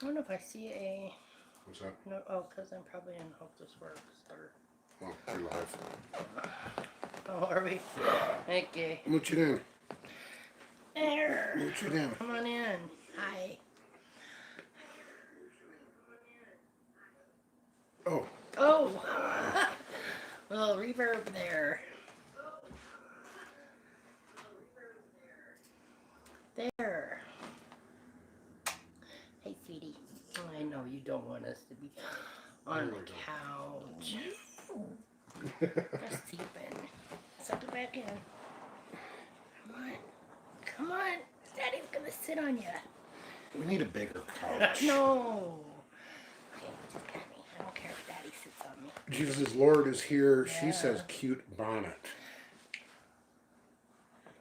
I don't know if I see a... What's that? No, oh, because I'm probably in Hope This Works. Or... Well, you're live. Oh, are we? Okay. Mooch it in. There. Mooch it in. Come on in. Hi. Oh. Oh. Little reverb there. There. Hey, sweetie. I know you don't want us to be on the couch. Just sleeping. Suck it back in. Come on. Come on. Daddy's gonna sit on you. We need a bigger couch. No. Okay, just get me. I don't care if Daddy sits on me. Jesus Lord is here. Yeah. She says cute bonnet.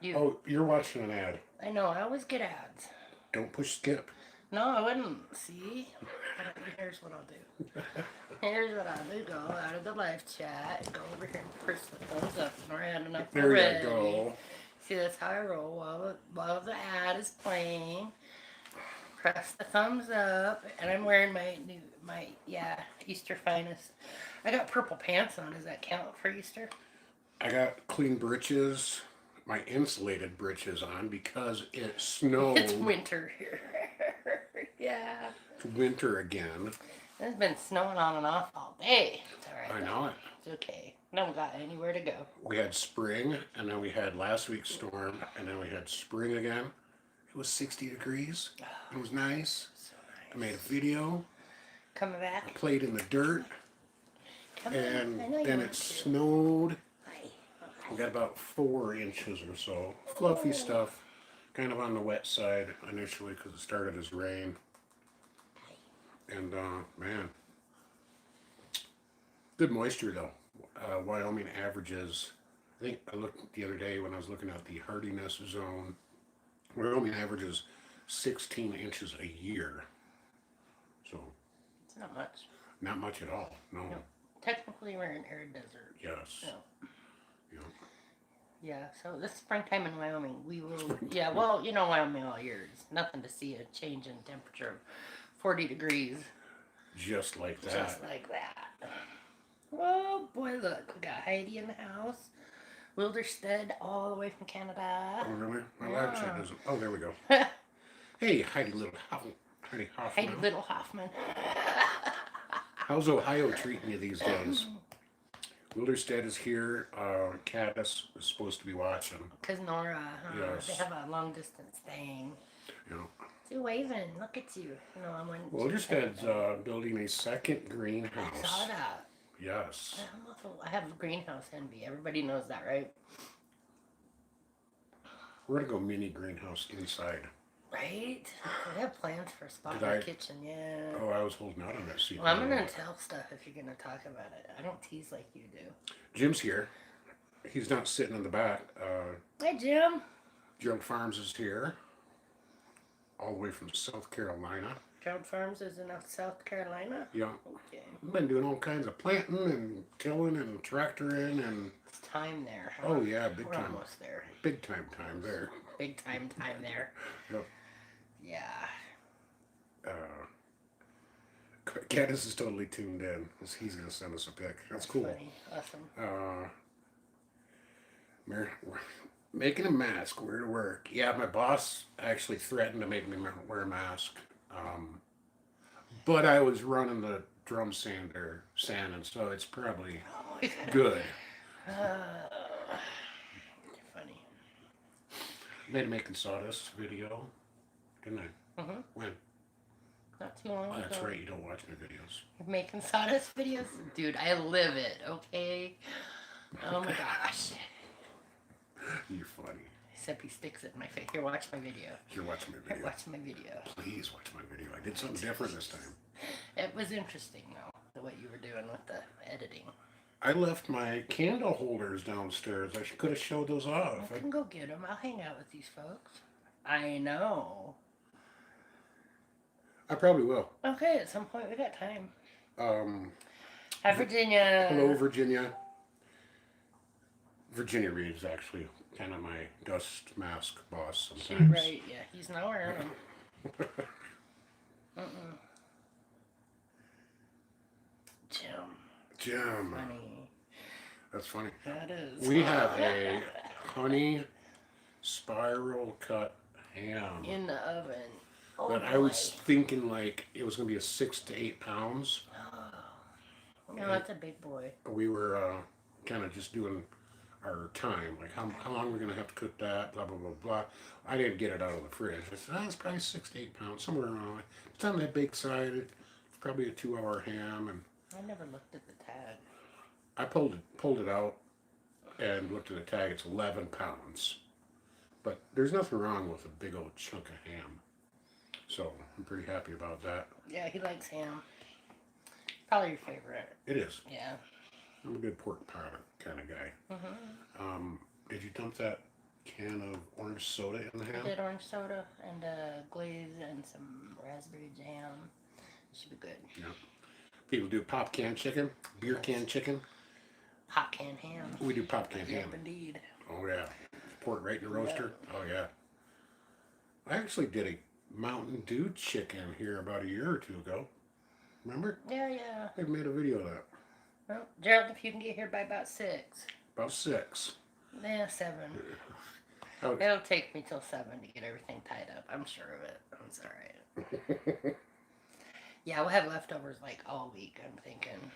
You. Oh, you're watching an ad. I know. I always get ads. Don't push skip. No, I wouldn't. See? Here's what I'll do. Here's what I'll do. Go out of the live chat. Go over here and press the thumbs up. And we're had enough There already. you go. See, that's how I roll while the ad is playing. Press the thumbs up. And I'm wearing my Easter finest. I got purple pants on. Does that count for Easter? I got clean britches. My insulated britches on because it snowed. It's winter here. Yeah. It's winter again. It's been snowing on and off all day. It's all right. I know it. It's okay. No one got anywhere to go. We had spring, and then we had last week's storm, and then we had spring again. It was 60 degrees. It was nice. So I nice. made a video. Coming back. Played in the dirt, Come and on. I know you then want it to. snowed. Hi. We got about 4 inches or so. Fluffy stuff. Kind of on the wet side initially because it started as rain. And, man. Good moisture, though. Wyoming averages, I think I looked the other day when I was looking at the hardiness zone. Wyoming averages 16 inches a year. So, It's not much. not much at all. No. No. Technically, we're in arid desert. Yes. No. Yeah. Yeah, so this springtime in Wyoming, we will. Yeah, well, you know, Wyoming all year. It's nothing to see a change in temperature of 40 degrees. Just like that. Just like that. Oh boy, look, we got Heidi in the house. Wilderstead all the way from Canada. Oh, really? My Yeah. live chat doesn't. Oh, there we go. Hey, Heidi Little Hoffman. Heidi Hoffman. Heidi Little Hoffman. How's Ohio treating you these days? Wilderstead is here. Caddis is supposed to be watching. Because Nora, Yes. they have a long distance thing. You know, See, waving. Look at you. No, I'm on. Wilderstead's building a second I saw greenhouse. that. Yes. I have greenhouse envy. Everybody knows that, right? We're gonna go mini greenhouse inside. Right? We have plans for a spot in Did the I- kitchen, yeah. Oh, I was holding out on that seat. Well, I'm gonna tell stuff if you're gonna talk about it. I don't tease like you do. Jim's here. He's not sitting in the back. Hey, Jim. Gerald Farms is here. All the way from South Carolina. Gerald Farms is in South Carolina. Yeah. Okay. We've been doing all kinds of planting and tilling and tractoring and It's time there. Huh? oh yeah, big We're time. almost there. Big time there. Big time there. Yep. Yeah. Caddis is totally tuned in. He's gonna send us a pic. That's cool. Funny. Awesome. We're making a mask. We're to work. Yeah, my boss actually threatened to make me wear a mask. But I was running the drum sander sanding, so it's probably Oh, good. you're funny. Made a making sawdust video, didn't I? Mm-hmm. When? Not too long Oh, that's ago. right. You don't watch my videos. You're making sawdust videos? Dude, I live it, okay? Oh my gosh. You're funny. Except he sticks it in my face. Here, watch my video. You're watching my Here, video. watch my video. Please watch my video. I did something different this time. It was interesting, though, what you were doing with the editing. I left my candle holders downstairs. I could have showed those off. I can go get them. I'll hang out with these folks. I know. I probably will. Okay, at some point we got time. Hi, Virginia. Hello, Virginia. Virginia Reed's actually kind of my dust mask boss She, sometimes. right, yeah. He's not wearing them. Jim. Funny. That's funny. That is. We have a honey spiral cut ham In the oven. Oh that I boy. was thinking like it was gonna be a 6 to 8 pounds. Oh, no, that's a big boy. We were kind of just doing our time, like how long we're gonna have to cook that, blah blah blah blah. I didn't get it out of the fridge. I said, it's probably 6 to 8 pounds, somewhere around. It's on that big side. It's probably a 2 hour ham, and I never looked at the tag. I pulled it out and looked at the tag. It's 11 pounds, but there's nothing wrong with a big old chunk of ham. So I'm pretty happy about that. Yeah, he likes ham. Probably your favorite. It is. Yeah. I'm a good pork product kind of guy. Mm-hmm. Did you dump that can of orange soda in the I ham? did orange soda and glaze and some raspberry jam. It should be good. Yeah. People do pop can chicken, beer can chicken. Hot can ham. We do pop can ham. Yep, indeed. Oh yeah. Pour it right in the roaster. Oh yeah. I actually did a Mountain Dew chicken here about a year or two ago. Remember? Yeah, yeah. I made a video of that. Well, Gerald, if you can get here by about 6. About 6. Yeah, 7. How- It'll take me till 7 to get everything tied up. I'm sure of it. It's alright. Yeah, we'll have leftovers like all week, I'm thinking.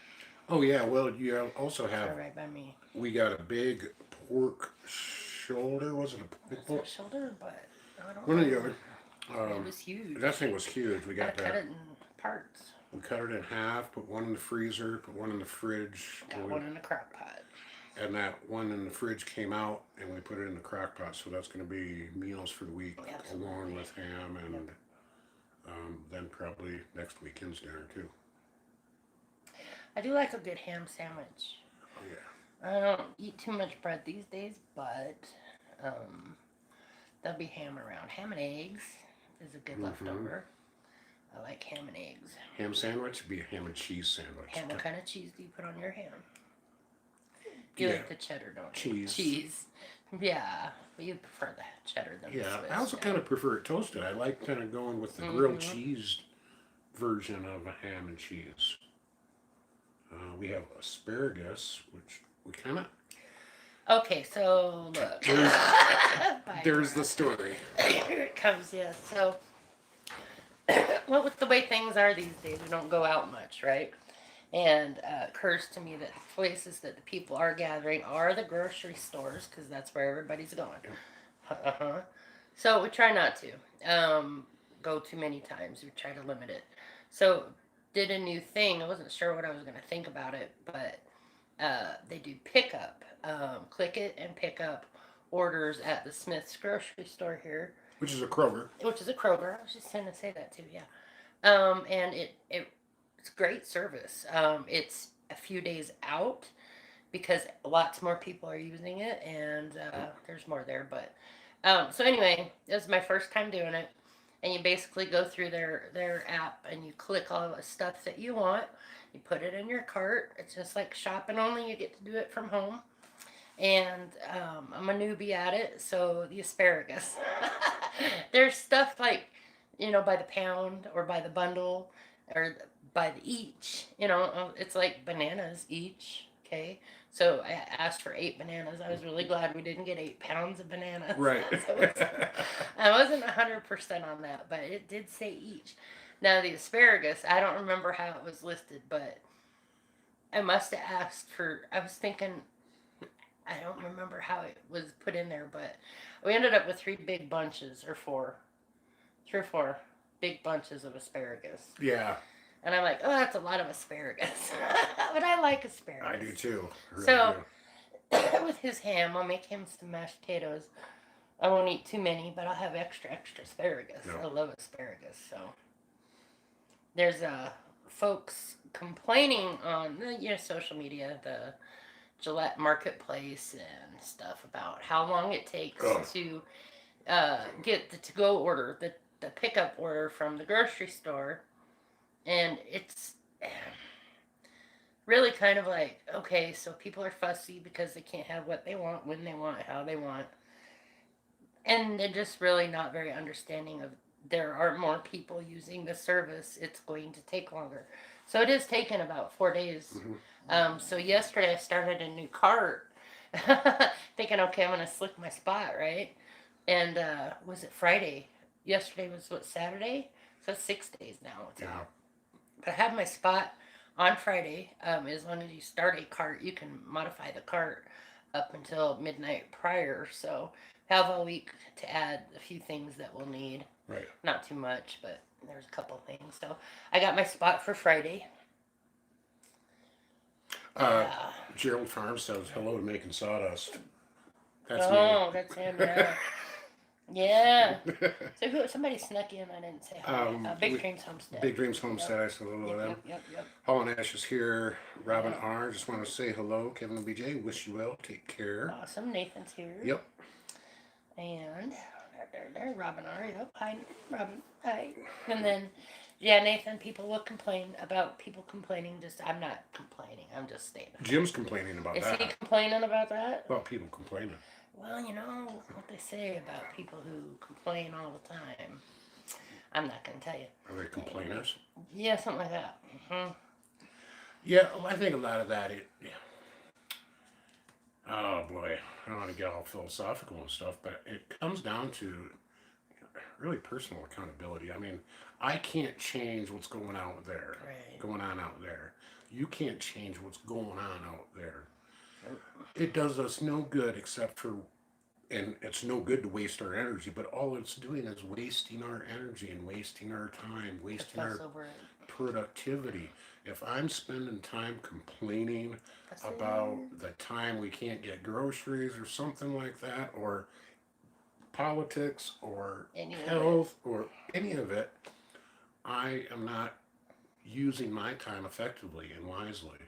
Oh yeah, well you also have, Right by me. we got a big pork shoulder, was it a big It's pork? a shoulder, but I don't One know. or the other. It was huge. That thing was huge. We got Gotta cut that. it in parts. We cut it in half, put one in the freezer, put one in the fridge. Got one in the crock pot. And that one in the fridge came out, and we put it in the crock pot. So that's going to be meals for the week, Absolutely. along with ham, and then probably next weekend's dinner too. I do like a good ham sandwich. Oh yeah. I don't eat too much bread these days, but there'll be ham around. Ham and eggs is a good leftover. I like ham and eggs. Ham sandwich would be a ham and cheese sandwich. Ham, what kind of cheese do you put on your ham? You Yeah. like the cheddar, don't you? Cheese. Cheese. Yeah, but you prefer the cheddar than the Yeah, Swiss. I also kind of prefer it toasted. I like kind of going with the grilled cheese version of a ham and cheese. We have asparagus, which we kind of. Okay, so look. There's the story. Here it comes, yes. So, well, with the way things are these days, we don't go out much, right? And it occurs to me that the places that the people are gathering are the grocery stores, because that's where everybody's going. Uh-huh. So we try not to go too many times. We try to limit it. So did a new thing. I wasn't sure what I was going to think about it, but they do pickup. Click it and pick up orders at the Smith's grocery store here. Which is a Kroger. Which is a Kroger. I was just going to say that too, yeah. And it's great service. It's a few days out because lots more people are using it, and there's more there. But so anyway, it was my first time doing it, and you basically go through their app and you click all the stuff that you want. You put it in your cart. It's just like shopping, only you get to do it from home. And I'm a newbie at it, so the asparagus. There's stuff like, by the pound or by the bundle or by the each. It's like bananas each. Okay, so I asked for 8 bananas. I was really glad we didn't get 8 pounds of bananas. Right. I wasn't 100% on that, but it did say each. Now the asparagus, I don't remember how it was listed, but I must have asked for. I was thinking. I don't remember how it was put in there, but we ended up with 3 big bunches, or 4. 3 or 4 big bunches of asparagus. Yeah. And I'm like, oh, that's a lot of asparagus. But I like asparagus. I do too. I really So, do. with his ham, I'll make him some mashed potatoes. I won't eat too many, but I'll have extra asparagus. No. I love asparagus. So, there's folks complaining on social media, the Gillette marketplace and stuff about how long it takes to get the to-go order, the pickup order from the grocery store. And it's really kind of like, okay, so people are fussy because they can't have what they want, when they want, how they want. And they're just really not very understanding of there are more people using the service, it's going to take longer. So it is taking about 4 days. Hmm. So yesterday I started a new cart, thinking, okay, I'm gonna slick my spot, right? And was it Friday? Yesterday was what, Saturday? So it's 6 days now. It's Yeah. out. But I have my spot on Friday. As long as you start a cart, you can modify the cart up until midnight prior. So have all week to add a few things that we'll need. Right. Not too much, but there's a couple things. So I got my spot for Friday. Uh, Yeah. Gerald Farm says hello to making sawdust. That's Oh, that's him. Yeah. Yeah. me. So somebody snuck in. I didn't say hi. Big Dreams Homestead. Big Dreams Homestead. I said hello to them. Yep. Holland Ash is here. Robin R. Just want to say hello. Kevin and BJ. Wish you well. Take care. Awesome. Nathan's here. Yep. And there, Robin R. Yep. Hi, Robin. Hi. And then, yeah, Nathan. People will complain about people complaining. I'm not complaining. I'm just stating. Jim's complaining about Is that. he complaining about that? About people complaining. Well, you know what they say about people who complain all the time. I'm not going to tell you. Are they complainers? Yeah, something like that. Mm-hmm. Yeah, well, I think a lot of that. Oh boy, I don't want to get all philosophical and stuff, but it comes down to really personal accountability. I mean, I can't change what's going on out there. Right. Going on out there. You can't change what's going on out there. It does us no good except for, and it's no good to waste our energy, but all it's doing is wasting our energy and wasting our time, wasting our productivity. If I'm spending time complaining about the time we can't get groceries or something like that, or politics or health or any of it, I am not using my time effectively and wisely.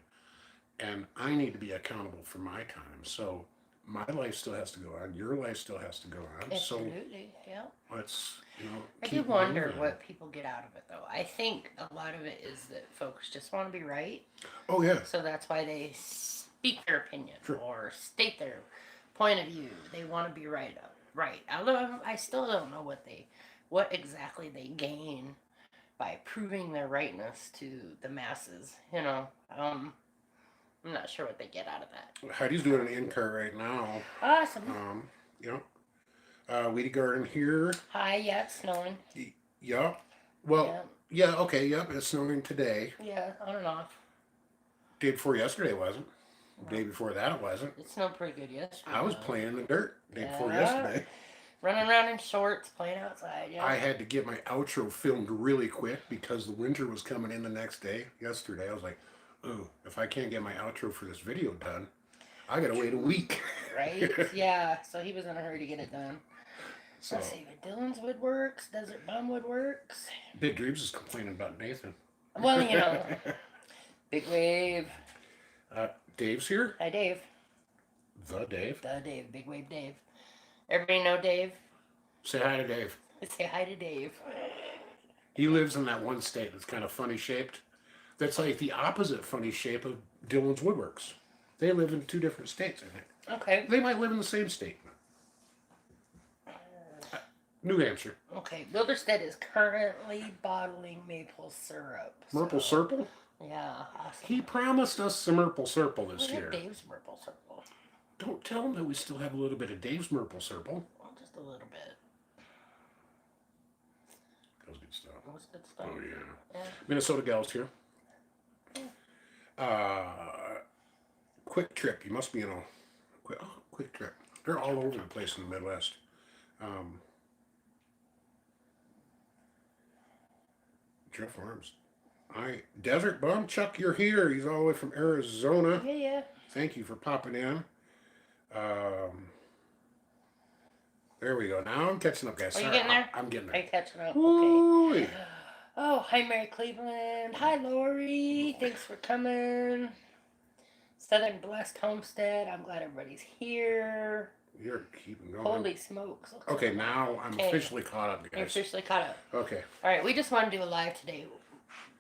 And I need to be accountable for my time. So my life still has to go on. Your life still has to go on. Absolutely, yeah. Let's, I do wonder what people get out of it, though. I think a lot of it is that folks just want to be right. Oh, yeah. So that's why they speak their opinion or state their point of view. They want to be right. Although I still don't know what exactly they gain by proving their rightness to the masses. I'm not sure what they get out of that. Heidi's doing an in-car right now. Awesome. Weedy Garden here. Hi, yeah, it's snowing. Yeah. Well, yeah, okay, yep, it's snowing today. Yeah, on and off. Day before yesterday it wasn't. Day before that it wasn't. It snowed pretty good yesterday. I was playing in the dirt day before yesterday. Running around in shorts, playing outside, yeah. I had to get my outro filmed really quick because the winter was coming in the next day. Yesterday, I was like, ooh, if I can't get my outro for this video done, I gotta wait a week. Right? Yeah, so he was in a hurry to get it done. So, let's see, Dylan's Woodworks, Desert Bum Woodworks. Big Dreams is complaining about Nathan. Well, Big Wave. Dave's here. Hi, Dave. The Dave. Big Wave Dave. Everybody know Dave? Say hi to Dave. Say hi to Dave. He lives in that one state that's kind of funny shaped. That's like the opposite funny shape of Dylan's Woodworks. They live in 2 different states, I think. Okay. They might live in the same state. New Hampshire. Okay. Wilderstead is currently bottling maple syrup. Maple syrup? Yeah, awesome. He promised us some maple syrup this year. Dave's maple syrup. Don't tell him that we still have a little bit of Dave's maple syrup. Well, just a little bit. That was good stuff. That was good stuff. Oh, yeah. Minnesota Gals here. Quick Trip. You must be in a Quick Trip. They're all over the place in the Midwest. Jeff Farms. Desert Bum Chuck, you're here. He's all the way from Arizona. Yeah. Thank you for popping in. There we go. Now I'm catching up, guys. Are you getting there? I'm getting there. Are you catching up? Ooh. Okay. Oh, hi, Mary Cleveland. Hi, Lori. Thanks for coming. Southern Blessed Homestead. I'm glad everybody's here. You're keeping going. Holy smokes. Okay, now I'm officially caught up, guys. You're officially caught up. Okay. All right, we just want to do a live today.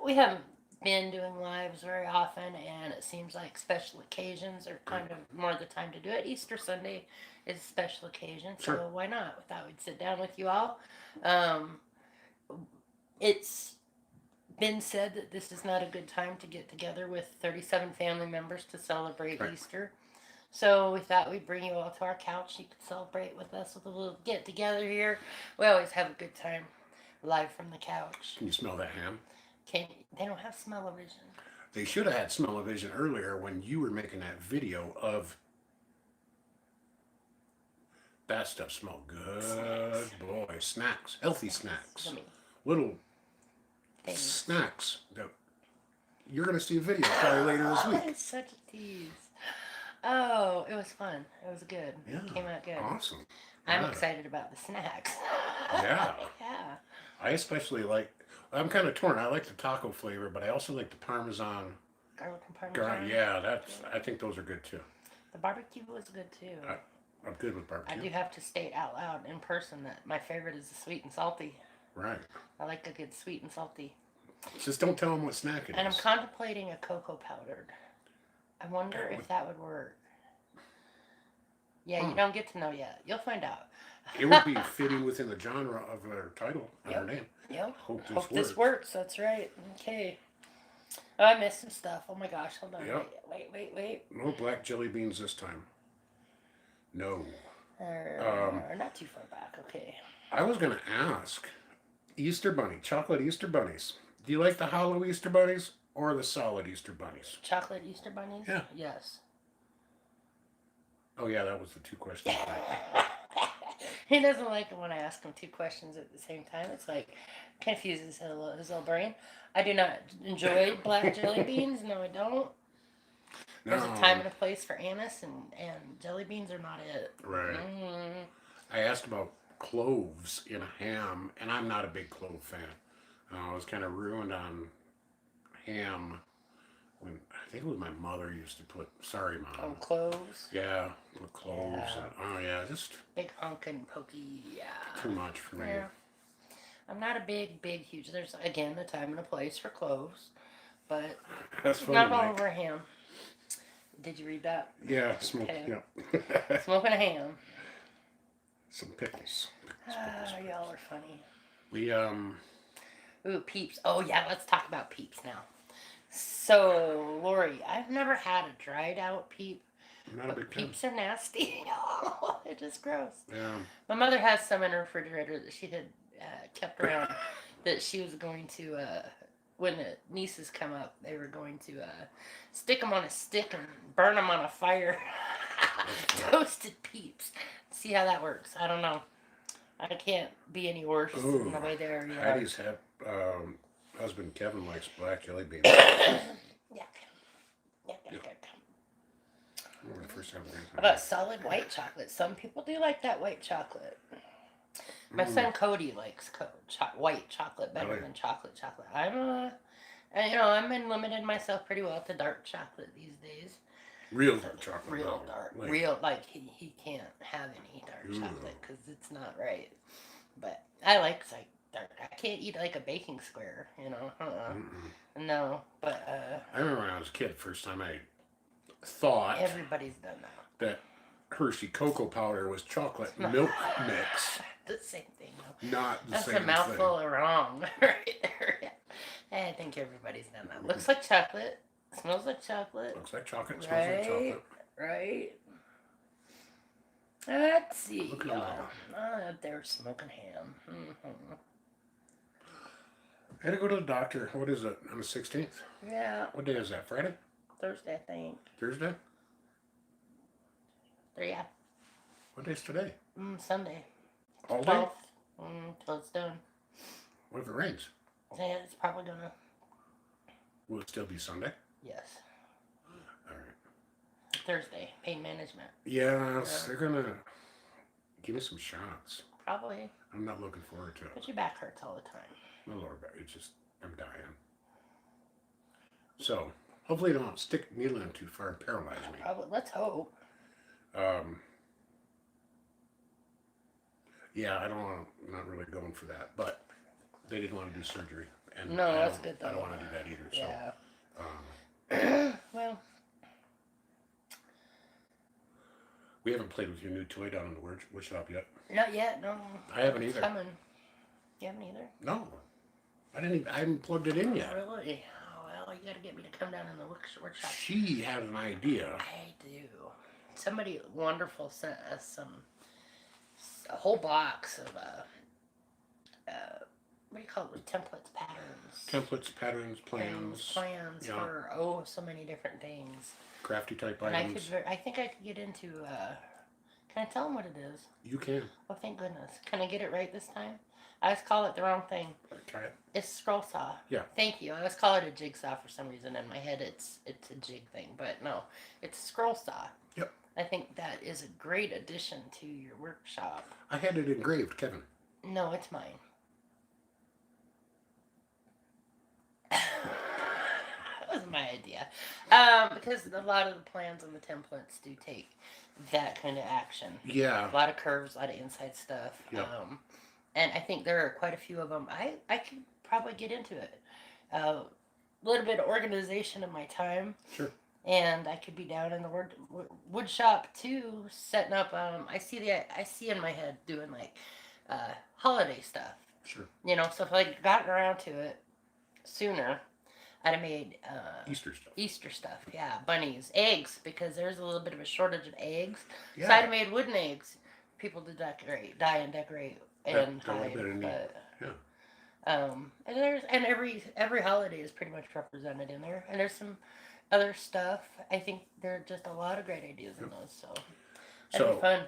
We haven't been doing lives very often, and it seems like special occasions are kind of more the time to do it. Easter Sunday is a special occasion, so why not? We thought we'd sit down with you all. it's been said that this is not a good time to get together with 37 family members to celebrate Right. Easter. So we thought we'd bring you all to our couch. You could celebrate with us with a little get together here. We always have a good time live from the couch. Can you smell that ham? Can they don't have smell-o-vision. They should have had smell-o-vision earlier when you were making that video of that stuff. Smelled good, Snacks. boy. Snacks, healthy snacks, Yummy little things. snacks that you're gonna see a video probably later this week. It's such a tease. Oh, it was fun. It was good. Yeah, It came out good. awesome. I'm Yeah. excited about the snacks. Yeah. Yeah. I especially like. I'm kind of torn. I like the taco flavor, but I also like the Parmesan. Garlic and Parmesan. Yeah, that's. I think those are good too. The barbecue was good too. I'm good with I barbecue. do have to state out loud in person that my favorite is the sweet and salty. Right. I like a good sweet and salty. Just don't tell them what snack it And I'm is. contemplating a cocoa powdered. I wonder if that would work. Yeah, you don't get to know yet. You'll find out. It would be fitting within the genre of our title and our Yep. name. Yep. Hope this Hope works. this works. That's right. Okay. Oh, I missed some stuff. Oh my gosh. Hold on. Yep. Wait. No black jelly beans this time. No. Not too far back. Okay. I was gonna ask, Easter bunny, chocolate Easter bunnies. Do you like the hollow Easter bunnies or the solid Easter bunnies? Chocolate Easter bunnies? Yeah. Yes. Oh yeah, that was the two questions. He doesn't like it when I ask him two questions at the same time. It's like confuses his little brain. I do not enjoy black jelly beans. No, I don't. There's a time and a place for anise, and jelly beans are not it. Right. Mm. I asked about cloves in a ham, and I'm not a big clove fan. I was kind of ruined on ham when I think it was my mother used to put. Sorry, mom. Oh, cloves. Yeah, with cloves. Yeah. And, oh yeah, just Big hunk and pokey. Yeah. too much for me. Yeah. I'm not a big, huge. There's again a time and a place for cloves, but That's funny. not all Mike. over ham. Did you read that? Yeah, smoke. Okay. Yeah. Smoking a ham. Some pickles. Ah, y'all are funny. We Ooh, Peeps. Oh yeah, let's talk about Peeps now. So, Lori, I've never had a dried out Peep, I'm not a but big fan. Peeps are nasty. They're just gross. Yeah. My mother has some in her refrigerator that she had kept around that she was going to, when the nieces come up, they were going to stick them on a stick and burn them on a fire. Toasted Peeps. See how that works. I don't know. I can't be any worse than the way they are. Patty's husband Kevin likes black jelly beans. Yuck. Remember the first time we How about solid white chocolate? Some people do like that white chocolate. My son Cody likes white chocolate better Really? than chocolate. I'm been limited myself pretty well to dark chocolate these days. Real dark chocolate. Real though. dark. Like, He can't have any dark Ooh. chocolate because it's not right. But I like dark. I can't eat like a baking square, mm-mm. No, but I remember when I was a kid, first time I thought everybody's done that. that Hershey cocoa powder was chocolate milk mix, The same thing. Though. not the That's same a mouthful thing. of wrong right there. I think everybody's done that. Looks like chocolate. Smells like chocolate. Looks like chocolate, smells like chocolate. Right. Let's see. Look at 'em They're smoking ham. Mm-hmm. I had to go to the doctor. What is it? On the 16th? Yeah, What day is that? Friday? Thursday, I think. Thursday? Yeah, What day's today? Sunday. All day? 12th. Till it's done. What if it rains? Yeah, it's probably gonna. Will it still be Sunday? Yes. All right. Thursday. Pain management. Yes, they're gonna give me some shots. Probably. I'm not looking forward to it. But your back hurts all the time. My lower back, it's just, I'm dying. So, hopefully they don't stick the needle in too far and paralyze me. Probably. Let's hope. Yeah, I'm not really going for that, but they didn't want to do surgery. And No, that's good I don't though. want to do that either, so. Yeah. Well, We haven't played with your new toy down in the wood shop yet. not yet. No. I haven't It's either. coming. You haven't either. No, I haven't plugged it in yet. Really? Oh, well, you gotta get me to come down in the workshop. She had an idea. I do. Somebody wonderful sent us a whole box of what do you call it? With templates, patterns, Templates, patterns, plans. plans Yeah. for so many different things. Crafty type And items. I think I could get into. Can I tell them what it is? You can. Oh, thank goodness. Can I get it right this time? I always call it the wrong thing. Try it. It's scroll saw. Yeah. Thank you. I always call it a jigsaw for some reason. In my head, it's a jig thing, but no, it's a scroll saw. Yep. I think that is a great addition to your workshop. I had it engraved, Kevin. No, it's mine. That was my idea. Because a lot of the plans and the templates do take that kind of action. Yeah. A lot of curves, a lot of inside stuff. Yep. And I think there are quite a few of them. I could probably get into it. A little bit of organization of my time. Sure. And I could be down in the wood shop too, setting up. I see in my head doing like holiday stuff. Sure. You know, so if I gotten around to it sooner, I'd have made Easter stuff. Easter stuff, yeah, bunnies, eggs, because there's a little bit of a shortage of eggs. Yeah. So I'd have made wooden eggs. People to dye and decorate and hide. But, yeah. And every holiday is pretty much represented in there, and there's some other stuff. I think there are just a lot of great ideas in those. So that'd be fun.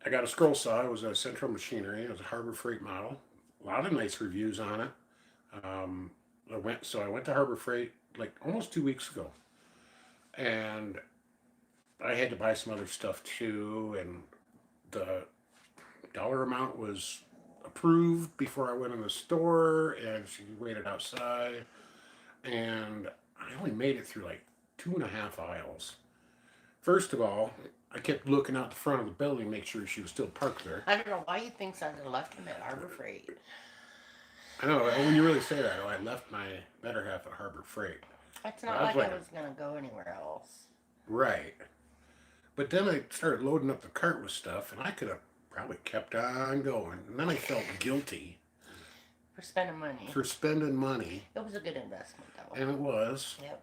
I got a scroll saw. It was a Central Machinery. It was a Harbor Freight model. A lot of nice reviews on it. I went to Harbor Freight like almost 2 weeks ago, and I had to buy some other stuff too, and the dollar amount was approved before I went in the store, and she waited outside, and I only made it through like 2.5 aisles. First of all, I kept looking out the front of the building, make sure she was still parked there. I don't know why you think so. I left him at Harbor Freight. I know, when you really say that, I left my better half at Harbor Freight. It's not like I was going to go anywhere else. Right. But then I started loading up the cart with stuff, and I could have probably kept on going. And then I felt guilty. For spending money. It was a good investment, though. And it was. Yep.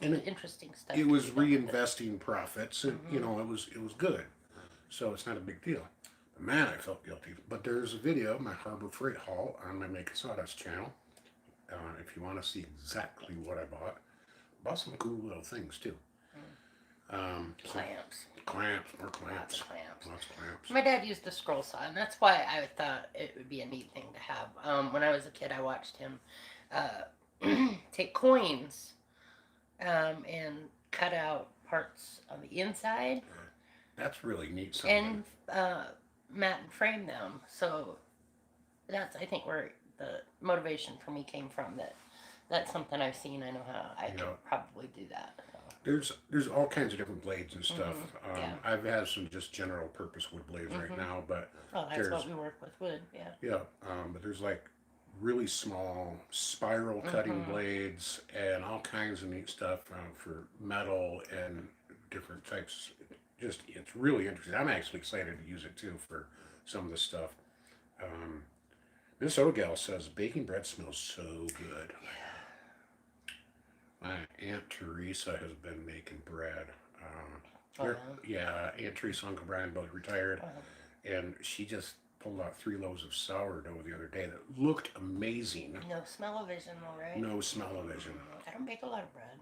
And interesting stuff. It was reinvesting profits, and it was good. So it's not a big deal. But man, I felt guilty. But there's a video of my Harbor Freight haul on my Making Sawdust channel. If you want to see exactly what I bought. Bought some cool little things too. Clamps. More clamps. Lots of clamps. My dad used a scroll saw, and that's why I thought it would be a neat thing to have. When I was a kid, I watched him take coins and cut out parts on the inside. That's really neat. And mat and frame them. So that's, I think, where the motivation for me came from. That's something I've seen. I know how I could probably do that. So. There's all kinds of different blades and stuff. Yeah. I've had some just general purpose wood blades right now, but that's what we work with, wood. Yeah. Yeah, but there's like really small spiral cutting blades and all kinds of neat stuff for metal and different types. Just it's really interesting. I'm actually excited to use it too for some of the stuff. Minnesota gal says baking bread smells so good. My Aunt Teresa has been making bread. Yeah, Aunt Teresa, Uncle Brian both retired, and she just pulled out 3 loaves of sourdough the other day that looked amazing. No smell-o-vision, though, right? No smell-o-vision. I don't bake a lot of bread.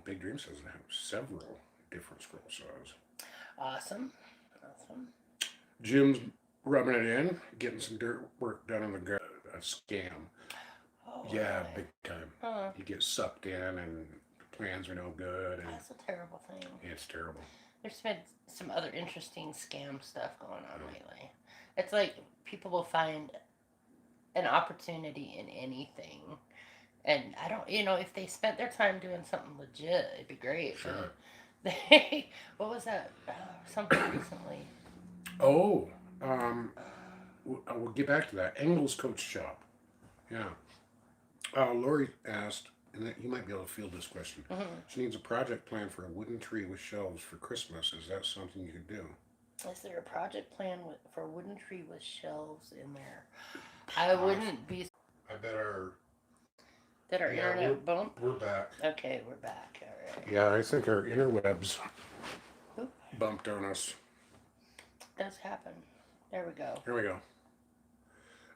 Big Dream says they have several different scroll saws. Awesome. Jim's rubbing it in, getting some dirt work done in the garden. A scam. Oh, Yeah, okay. big time. You get sucked in, and the plans are no good. And That's a terrible thing. it's terrible. There's been some other interesting scam stuff going on lately. It's like people will find an opportunity in anything. And I don't, if they spent their time doing something legit, it'd be great. Sure. What was that? Something recently. Oh, we'll get back to that. Engel's Coach Shop. Yeah. Lori asked, and you might be able to field this question. She needs a project plan for a wooden tree with shelves for Christmas. Is that something you could do? Is there a project plan for a wooden tree with shelves in there? I wouldn't be. I bet our Did our yeah internet bump? we're back. Okay, we're back. All right. Yeah, I think our interwebs Oop, bumped on us. does happen. There we go. Here we go.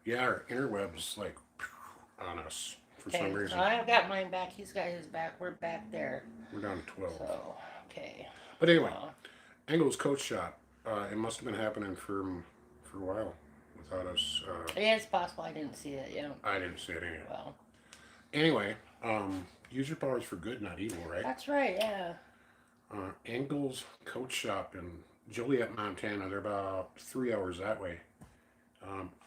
Yeah, our interwebs like on us for Okay, some so reason. I've got mine back. He's got his back. We're back there. We're down to 12. So, okay. But anyway, Uh, Engel's coach shop. It must have been happening for a while without us. yeah, it's possible I didn't see it. Yeah. I didn't see it anyway. Well, Anyway, use your powers for good, not evil, right? that's right. Yeah. Engel's coach shop in Joliet, Montana. They're about 3 hours that way.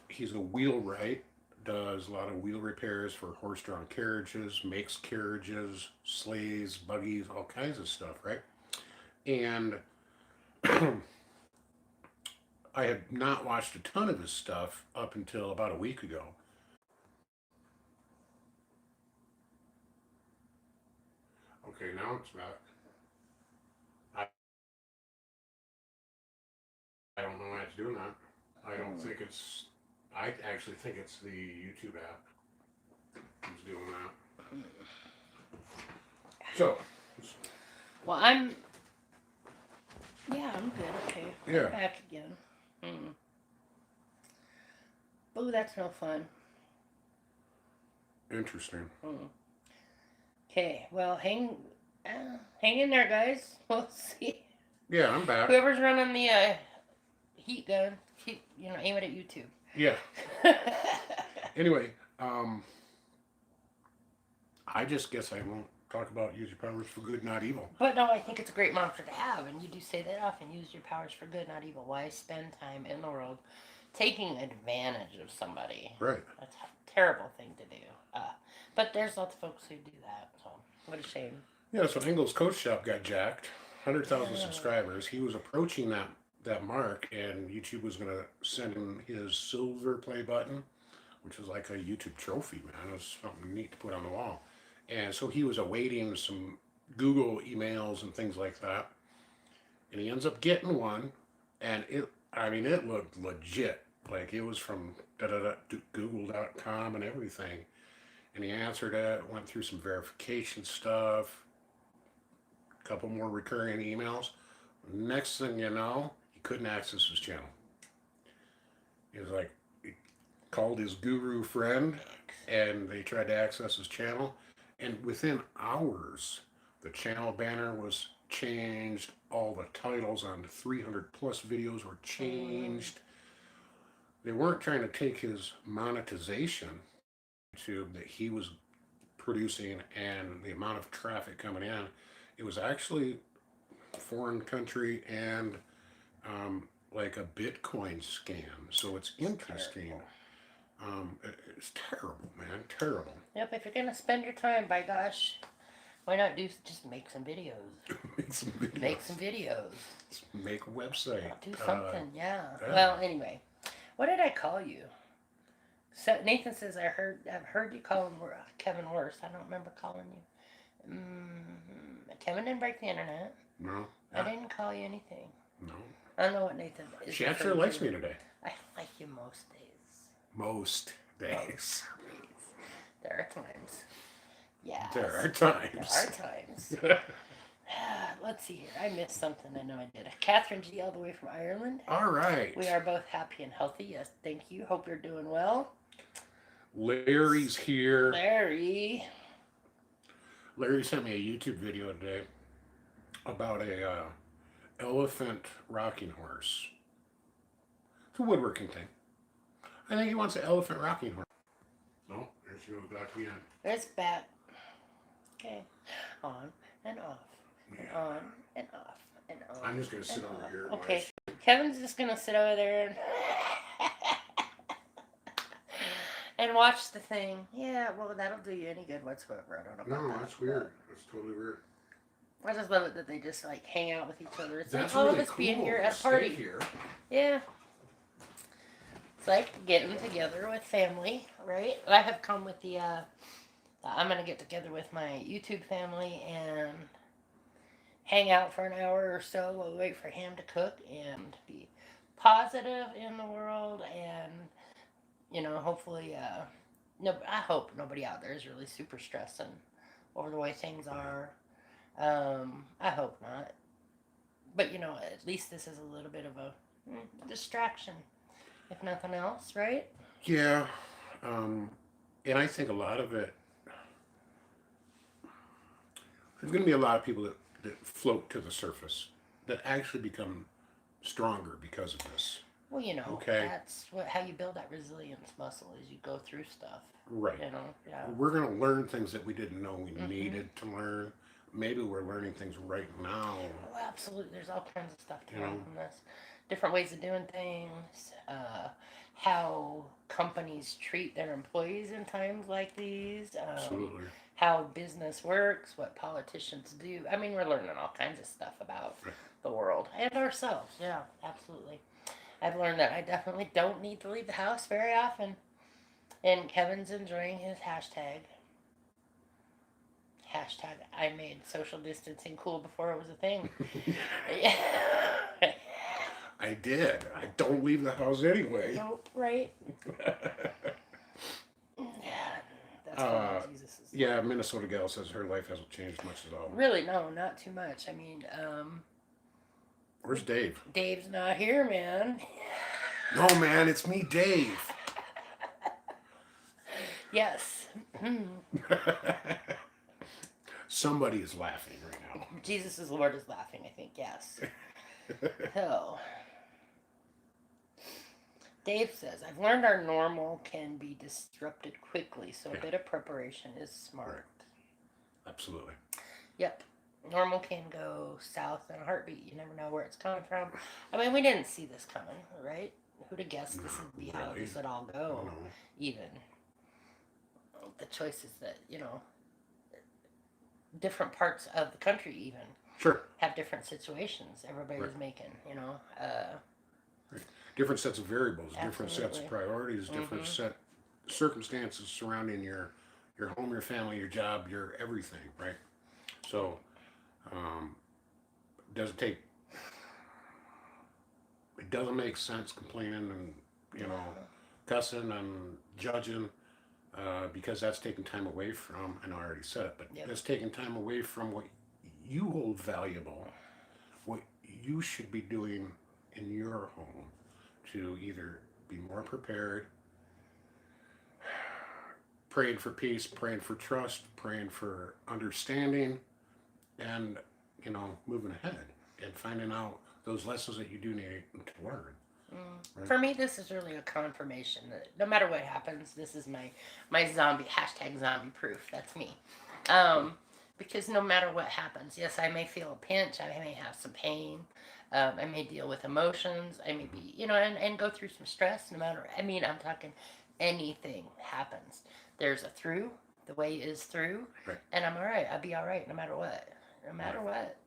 He's a wheelwright, does a lot of wheel repairs for horse-drawn carriages, makes carriages, sleighs, buggies, all kinds of stuff, right? And I had not watched a ton of his stuff up until about a week ago. Okay, now it's back. I don't know why it's doing that. I don't think it's. I actually think it's the YouTube app that's doing that. So, Well, I'm. Yeah, I'm good. Okay. Yeah. We're back again. Oh, that's no fun. interesting. Okay. Well, hang in there, guys. We'll see. Yeah, I'm back. Whoever's running the heat gun, keep aim it at YouTube. Yeah. Anyway, I just guess I won't talk about use your powers for good, not evil. But no, I think it's a great mantra to have, and you do say that often. Use your powers for good, not evil. Why spend time in the world taking advantage of somebody? Right. That's a terrible thing to do. But there's lots of folks who do that. So what a shame. Yeah, so Engel's coach shop got jacked. 100,000 subscribers. He was approaching that mark, and YouTube was going to send him his silver play button, which was like a YouTube trophy, man. It was something neat to put on the wall. And so he was awaiting some Google emails and things like that. And he ends up getting one, and it looked legit. Like it was from google.com and everything. And he answered it, went through some verification stuff, a couple more recurring emails. Next thing you know, he couldn't access his channel. He was like, he called his guru friend, and they tried to access his channel. And within hours, the channel banner was changed. All the titles on 300 plus videos were changed. They weren't trying to take his monetization that he was producing and the amount of traffic coming in. It was actually foreign country and like a Bitcoin scam. So it's interesting. It's terrible, man. Terrible. Yep. If you're gonna spend your time, by gosh, why not just make some videos? Make some videos. Make some videos. Make a website. Do something. Yeah. yeah. Well, anyway, what did I call you? So Nathan says I've heard you call him Kevin worse. I don't remember calling you. Kevin didn't break the internet. No. I didn't call you anything. No. I don't know what Nathan is. She actually likes me today. I like you most days. Most days. There are times. Yeah. There are times. There are times. Let's see here. I missed something. I know I did. Catherine G, all the way from Ireland. All right. We are both happy and healthy. Yes, thank you. Hope you're doing well. Larry's here. Larry sent me a YouTube video today about a elephant rocking horse. It's a woodworking thing. I think he wants an elephant rocking horse. No, there she goes back again. It's back. Okay. On and off. And on and off and on. I'm just going to sit over here. Okay. Kevin's just going to sit over there and and watch the thing. Yeah, well, that'll do you any good whatsoever. I don't know about No, that. that's weird. That's totally weird. I just love it that they just like hang out with each other. It's That's like all really of us cool. being here at a Stay party. here. Yeah. It's like getting together with family, right? I have come with the, I'm going to get together with my YouTube family and hang out for an hour or so while we wait for him to cook and be positive in the world and hopefully, no, I hope nobody out there is really super stressing over the way things are. I hope not. But at least this is a little bit of a distraction, if nothing else, right? Yeah. Um, and I think a lot of it, there's going to be a lot of people that float to the surface that actually become stronger because of this. Well, Okay. that's how you build that resilience muscle is you go through stuff. Right. Yeah. We're going to learn things that we didn't know we Hmm. needed to learn. Maybe we're learning things right now. Oh, absolutely. There's all kinds of stuff to You learn know. from this. Different ways of doing things. How companies treat their employees in times like these. Absolutely. How business works. What politicians do. I mean, we're learning all kinds of stuff about Right. the world and ourselves. Yeah, absolutely. I've learned that I definitely don't need to leave the house very often. And Kevin's enjoying his hashtag. Hashtag I made social distancing cool before it was a thing. I did. I don't leave the house anyway. Nope, right? Yeah, that's uh, funny. Jesus is yeah, Minnesota gal says her life hasn't changed much at all. really no, not too much. I mean, Where's Dave? Dave's not here, man. No, man, it's me, Dave. Yes. Somebody is laughing right now. Jesus is Lord is laughing, I think, yes. So, Dave says, I've learned our normal can be disrupted quickly, so a bit of preparation is smart. Absolutely. Yep. Normal can go south in a heartbeat. You never know where it's coming from. I mean, we didn't see this coming, right? Who'd have guessed this would be how this would all go, even. The choices that, different parts of the country even Sure. have different situations everybody's making, Different sets of variables, different sets Absolutely. of priorities, different set circumstances surrounding your home, your family, your job, your everything, right? So, does it doesn't make sense complaining and cussing and judging because that's taking time away from. I know I already said it, but that's taking time away from what you hold valuable, what you should be doing in your home to either be more prepared, praying for peace, praying for trust, praying for understanding, and moving ahead and finding out those lessons that you do need to learn. Right? For me, this is really a confirmation that no matter what happens, this is my zombie hashtag zombie proof. That's me. Because no matter what happens, yes, I may feel a pinch, I may have some pain, I may deal with emotions, I may be, and go through some stress. No matter, I mean, I'm talking anything happens. There's a through. The way is through, Right. and I'm all right. I'll be all right no matter what. No matter what.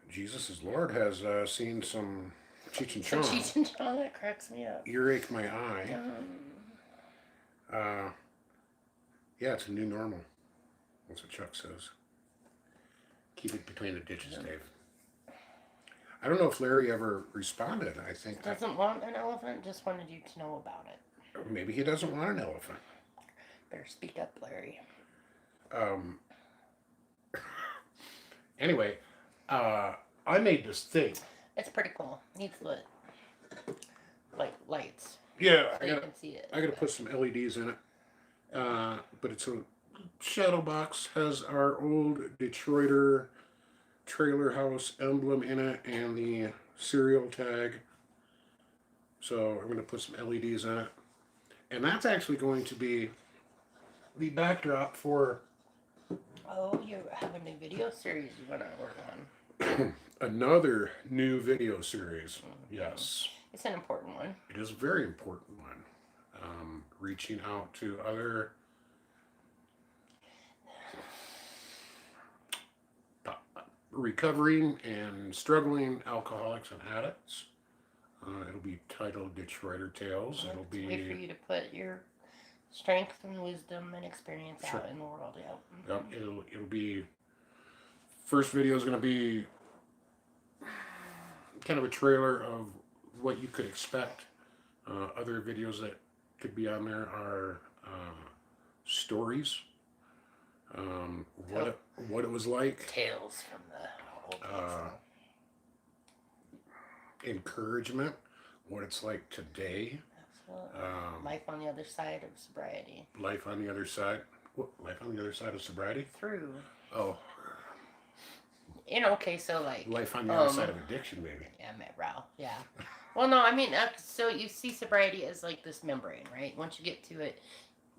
Jesus is Lord has seen some Cheech and Some Chong. Cheech and Chong, that cracks me up. Earache my eye. Yeah, it's a new normal. That's what Chuck says. Keep it between the ditches, Dave. I don't know if Larry ever responded. I think Doesn't want an elephant, just wanted you to know about it. maybe he doesn't want an elephant. Better speak up, Larry. Anyway, I made this thing. It's pretty cool. Needs lit. Like lights. Yeah, So you can see it. I gotta put some LEDs in it. But it's a shadow box, has our old Detroiter trailer house emblem in it and the serial tag. So I'm gonna put some LEDs in it. And that's actually going to be the backdrop for Oh, you have a new video series you want to work on. another new video series. Yes. It's an important one. It is a very important one. Reaching out to other recovering and struggling alcoholics and addicts. It'll be titled Detroiter Tales. It'll It's be a way for you to put your strength and wisdom and experience out in the world. Yep, it'll be. First video is going to be kind of a trailer of what you could expect Other videos that could be on there are stories, Oh, what it was like, tales from the old days. uh, encouragement, what it's like today, Absolutely. um, Life on the other side of sobriety. life on the other side. What, life on the other side of sobriety? Through. Oh, Okay, so like, life on the other side of addiction, maybe. yeah, Raw, yeah. Well, no, I mean, so you see sobriety as like this membrane, right? Once you get to it,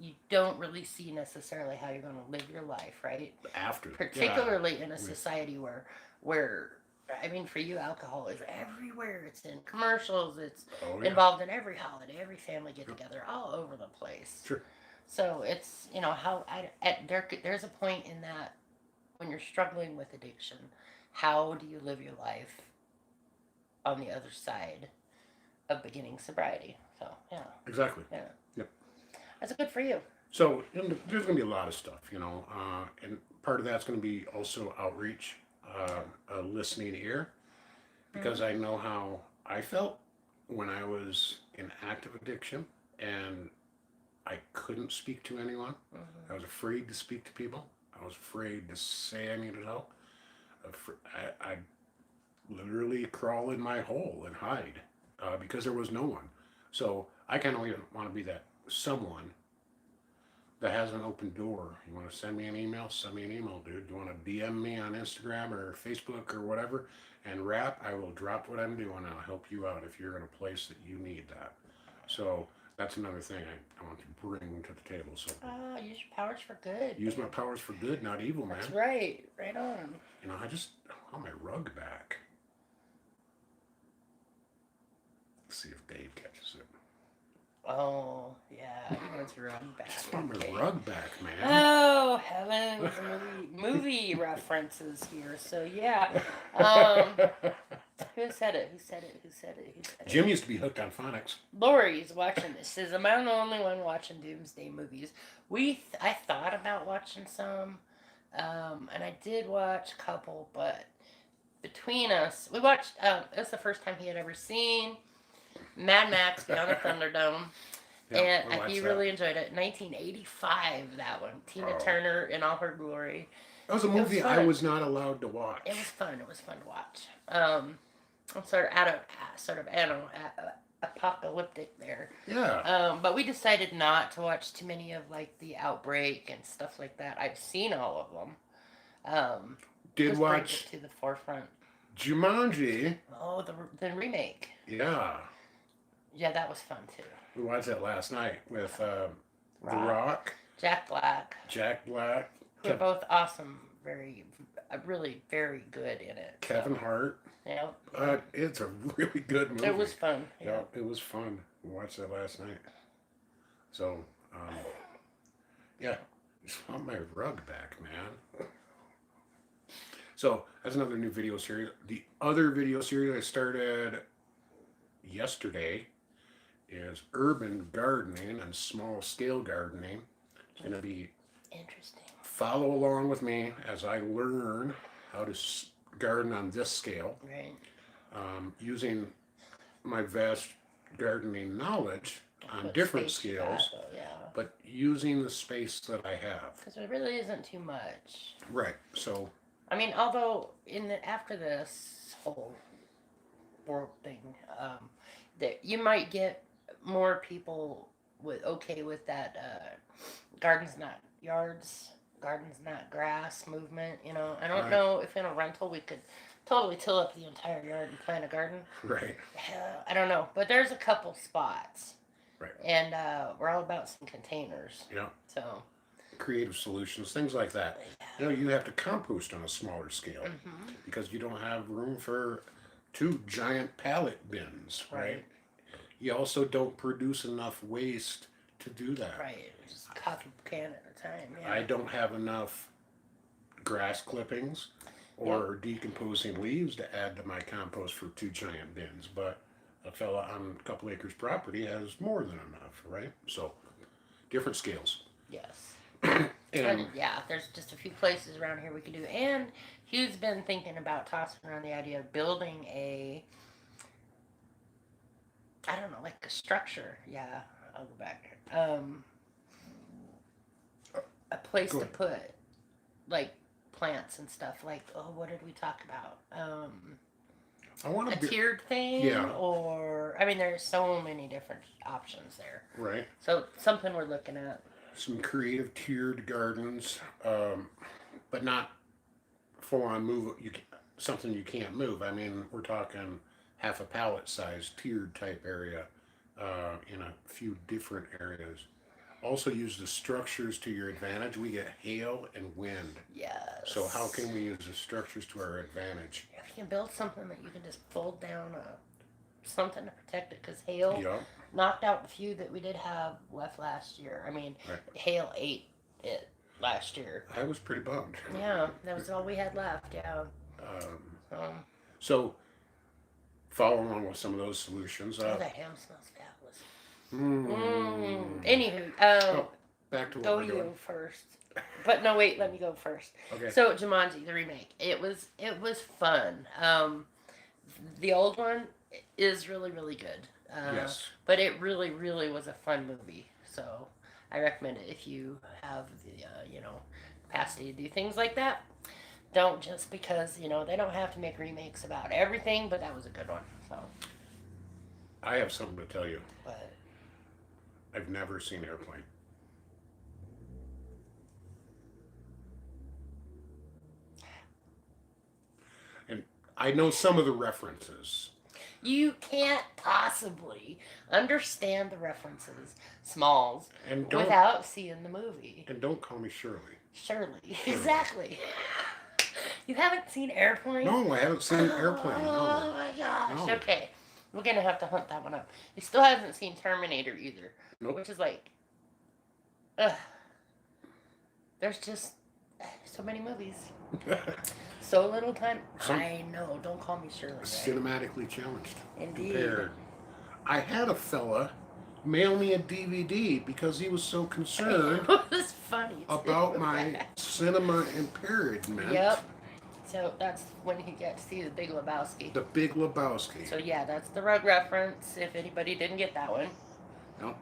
you don't really see necessarily how you're going to live your life, right? After, Particularly in a society where I mean, for you, alcohol is everywhere. It's in commercials. It's involved in every holiday, every family get together, all over the place. Sure. So it's there's a point in that when you're struggling with addiction, how do you live your life on the other side of beginning sobriety? So yeah. Exactly. Yeah. Yep. That's good for you. So there's going to be a lot of stuff, and part of that's going to be also outreach, a listening ear, because I know how I felt when I was in active addiction and I couldn't speak to anyone. I was afraid to speak to people. I was afraid to say I needed help. I literally crawl in my hole and hide because there was no one. So I kind of want to be that someone that has an open door. You want to send me an email? Send me an email, dude. You want to DM me on Instagram or Facebook or whatever and rap? I will drop what I'm doing and I'll help you out if you're in a place that you need that. So that's another thing I want to bring to the table. So use your powers for good. Use my powers for good, not evil, man. That's right. Right on. I want my rug back. Let's see if Dave catches it. Oh, yeah, he wants your rug back. I want my rug back, man. Oh, heavens. Movie references here. So, yeah. Who said it? Who said it? Jim used to be hooked on phonics. Lori's watching this. Says, am I the only one watching Doomsday movies? I thought about watching some, and I did watch a couple, but between us, we watched, it was the first time he had ever seen Mad Max Beyond the Thunderdome. Yeah, and he really enjoyed it. 1985, that one. Tina Turner in all her glory. That was a movie I was not allowed to watch. It was fun. It was fun to watch. Sort of apocalyptic there. Yeah. But we decided not to watch too many of like The Outbreak and stuff like that. I've seen all of them. Did watch it to the forefront. Jumanji. Oh, the remake. Yeah. Yeah, that was fun too. We watched that last night with The Rock. Jack Black. They're both awesome. Really very good in it. Kevin Hart. Yeah. It's a really good movie. It was fun. Yeah, it was fun. We watched that last night. So, yeah, just want my rug back, man. So that's another new video series. The other video series I started yesterday is urban gardening and small scale gardening. It's going to be interesting. Follow along with me as I learn how to garden on this scale. Right. Using my vast gardening knowledge on different scales, but using the space that I have. Because there really isn't too much. Right. So. I mean, although after this whole world thing, that you might get more people with that gardens not yards, gardens not grass movement. I don't know if in a rental we could totally till up the entire yard and plant a garden. Right. I don't know, but there's a couple spots. Right. And we're all about some containers. Yeah. So. Creative solutions, things like that. You have to compost on a smaller scale because you don't have room for 2 giant pallet bins, right? You also don't produce enough waste to do that. Right, just a coffee can at a time. Yeah. I don't have enough grass clippings or decomposing leaves to add to my compost for 2 giant bins, but a fella on a couple acres property has more than enough, right? So, different scales. Yes. And there's just a few places around here we could do. And Hugh's been thinking about tossing around the idea of building a I don't know, like a structure. Yeah, I'll go back. A place Go to ahead. put like plants and stuff. Like, oh, what did we talk about? I want A to be. tiered thing, Yeah. or I mean, there's so many different options there. Right. So something we're looking at. Some creative tiered gardens, but not full on move. Something you can't move. I mean, we're talking half a pallet size tiered type area in a few different areas. Also, use the structures to your advantage. We get hail and wind. So, how Yes. can we use the structures to our advantage? If you can build something that you can just fold down something to protect it, because hail Yeah. knocked out the few that we did have left last year. I mean, Right. hail ate it last year. I was pretty bummed. Yeah, that was all we had left. Yeah. Um, Um, so, follow along with some of those solutions. oh, that ham smells fabulous. Mm, Anywho, oh, back to what go we're doing. you first. But no, wait, let me go first. Okay. So Jumanji, the remake, it was fun. The old one is really really good. Yes. But it really really was a fun movie. So I recommend it if you have the capacity to do things like that. Don't just because they don't have to make remakes about everything, but that was a good one. So, I have something to tell you. but I've never seen Airplane. And I know some of the references. you can't possibly understand the references, Smalls, And don't without seeing the movie. and don't call me Shirley. Shirley, exactly. You haven't seen Airplane? No, I haven't seen Airplane. Oh No. my gosh. No. Okay. We're gonna have to hunt that one up. He still hasn't seen Terminator either. Nope. Which is like ugh. There's just so many movies. So little time. Some- I know, don't call me Shirley. Right? Cinematically challenged. Indeed. Compared. I had a fella mail me a DVD because he was so concerned It was funny. Too. about my cinema impairment. Yep. So that's when he got to see the Big Lebowski. The Big Lebowski. So yeah, that's the rug reference. If anybody didn't get that one. No.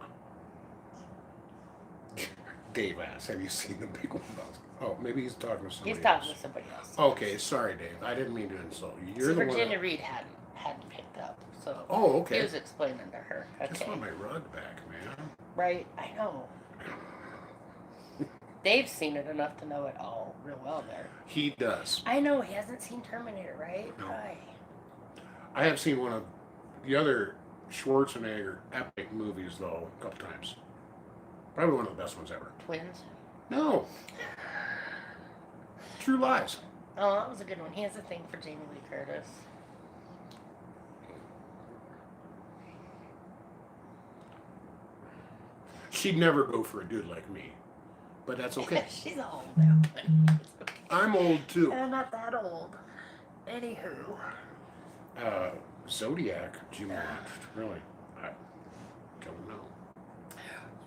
Dave asked, "Have you seen the Big Lebowski?" Oh, maybe he's talking to somebody He's talking else. to somebody else. Okay, sorry, Dave. I didn't mean to insult you. You're the Virginia one. Reed hadn't picked up, so Oh, he okay. was explaining to her. I just Okay, want my rug back, man. right? I know. Dave's seen it enough to know it all real well there. He does. I know he hasn't seen Terminator, right? No. Right. I have seen one of the other Schwarzenegger epic movies though a couple times. Probably one of the best ones ever. Twins. No. True Lies. Oh, that was a good one. He has a thing for Jamie Lee Curtis. She'd never go for a dude like me. But that's okay. She's old now. It's okay. I'm old too. I'm not that old. Anywho. Zodiac, Jim watched. Really? I don't know.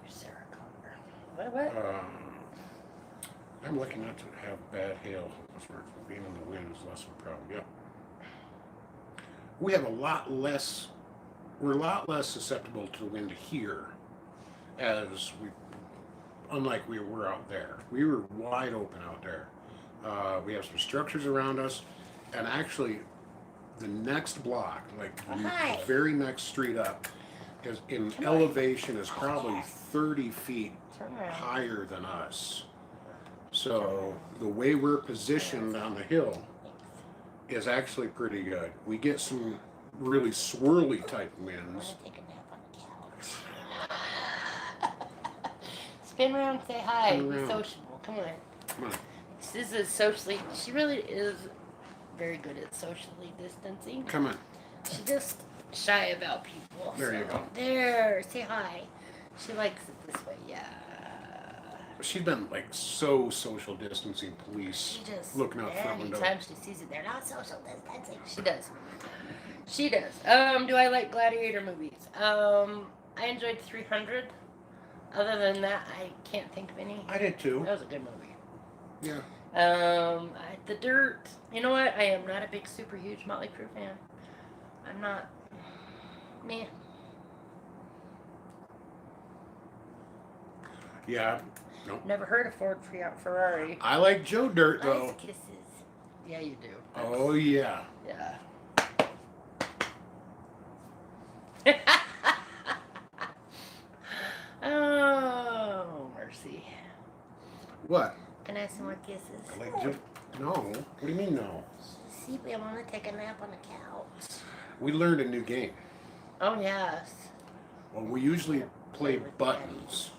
You're Sarah Connor. What? I'm lucky not to have bad hail. Being in the wind is less of a problem. Yeah. We have we're a lot less susceptible to the wind here unlike we were out there. We were wide open out there. We have some structures around us, and actually the next block, like Hi. the very next street up, is in Come on. elevation is probably 30 feet Turn around. higher than us. So the way we're positioned on the hill is actually pretty good. We get some really swirly type I'm winds. gonna take a nap on the couch. Spin around and say hi. Spin Be around. sociable. Come on. Come on. This is socially. She really is very good at socially distancing. Come on. She's just shy about people. There you go. There. Say hi. She likes it this way. Yeah. She's been like so social distancing police She just. looking out front window. Anytime she sees it, they're not social distancing. She does. She does. Do I like gladiator movies? I enjoyed 300. Other than that, I can't think of any. I did too. That was a good movie. Yeah. The Dirt. You know what? I am not a big, super huge Motley Crue fan. I'm not. Meh. Yeah. Nope. Never heard of Ford Ferrari. I like Joe Dirt though. Ice kisses. Yeah, you do. Oh yeah. Yeah. Oh, mercy. What? Can I have some more kisses? I like Joe. No. What do you mean no? See, I want to take a nap on the couch. We learned a new game. Oh, yes. Well, we usually play With buttons,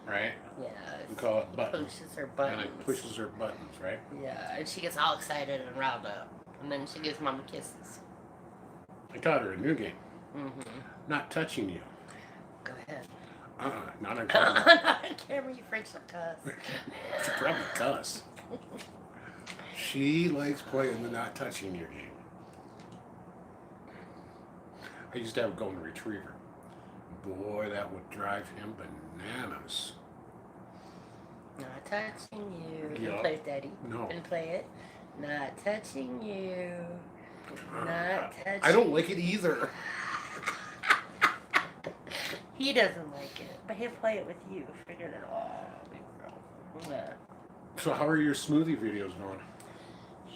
right? Yeah. We call it buttons. Pushes her And buttons. it pushes her buttons, right? Yeah, and she gets all excited and riled up. And then she gives Mama kisses. I taught her a new game. Mm-hmm. Not touching you. Go ahead. Not on camera. Not on camera, you French don't cuss. She probably cuss. She likes playing the not touching you game. I used to have a golden retriever. Boy, that would drive him bananas. Not touching you. Yeah. Didn't play it, Daddy. No. Didn't play it. Not touching you. Not touching. I don't like it either. He doesn't like it, but he'll play it with you. Figured it out, big girl. Yeah. So how are your smoothie videos going?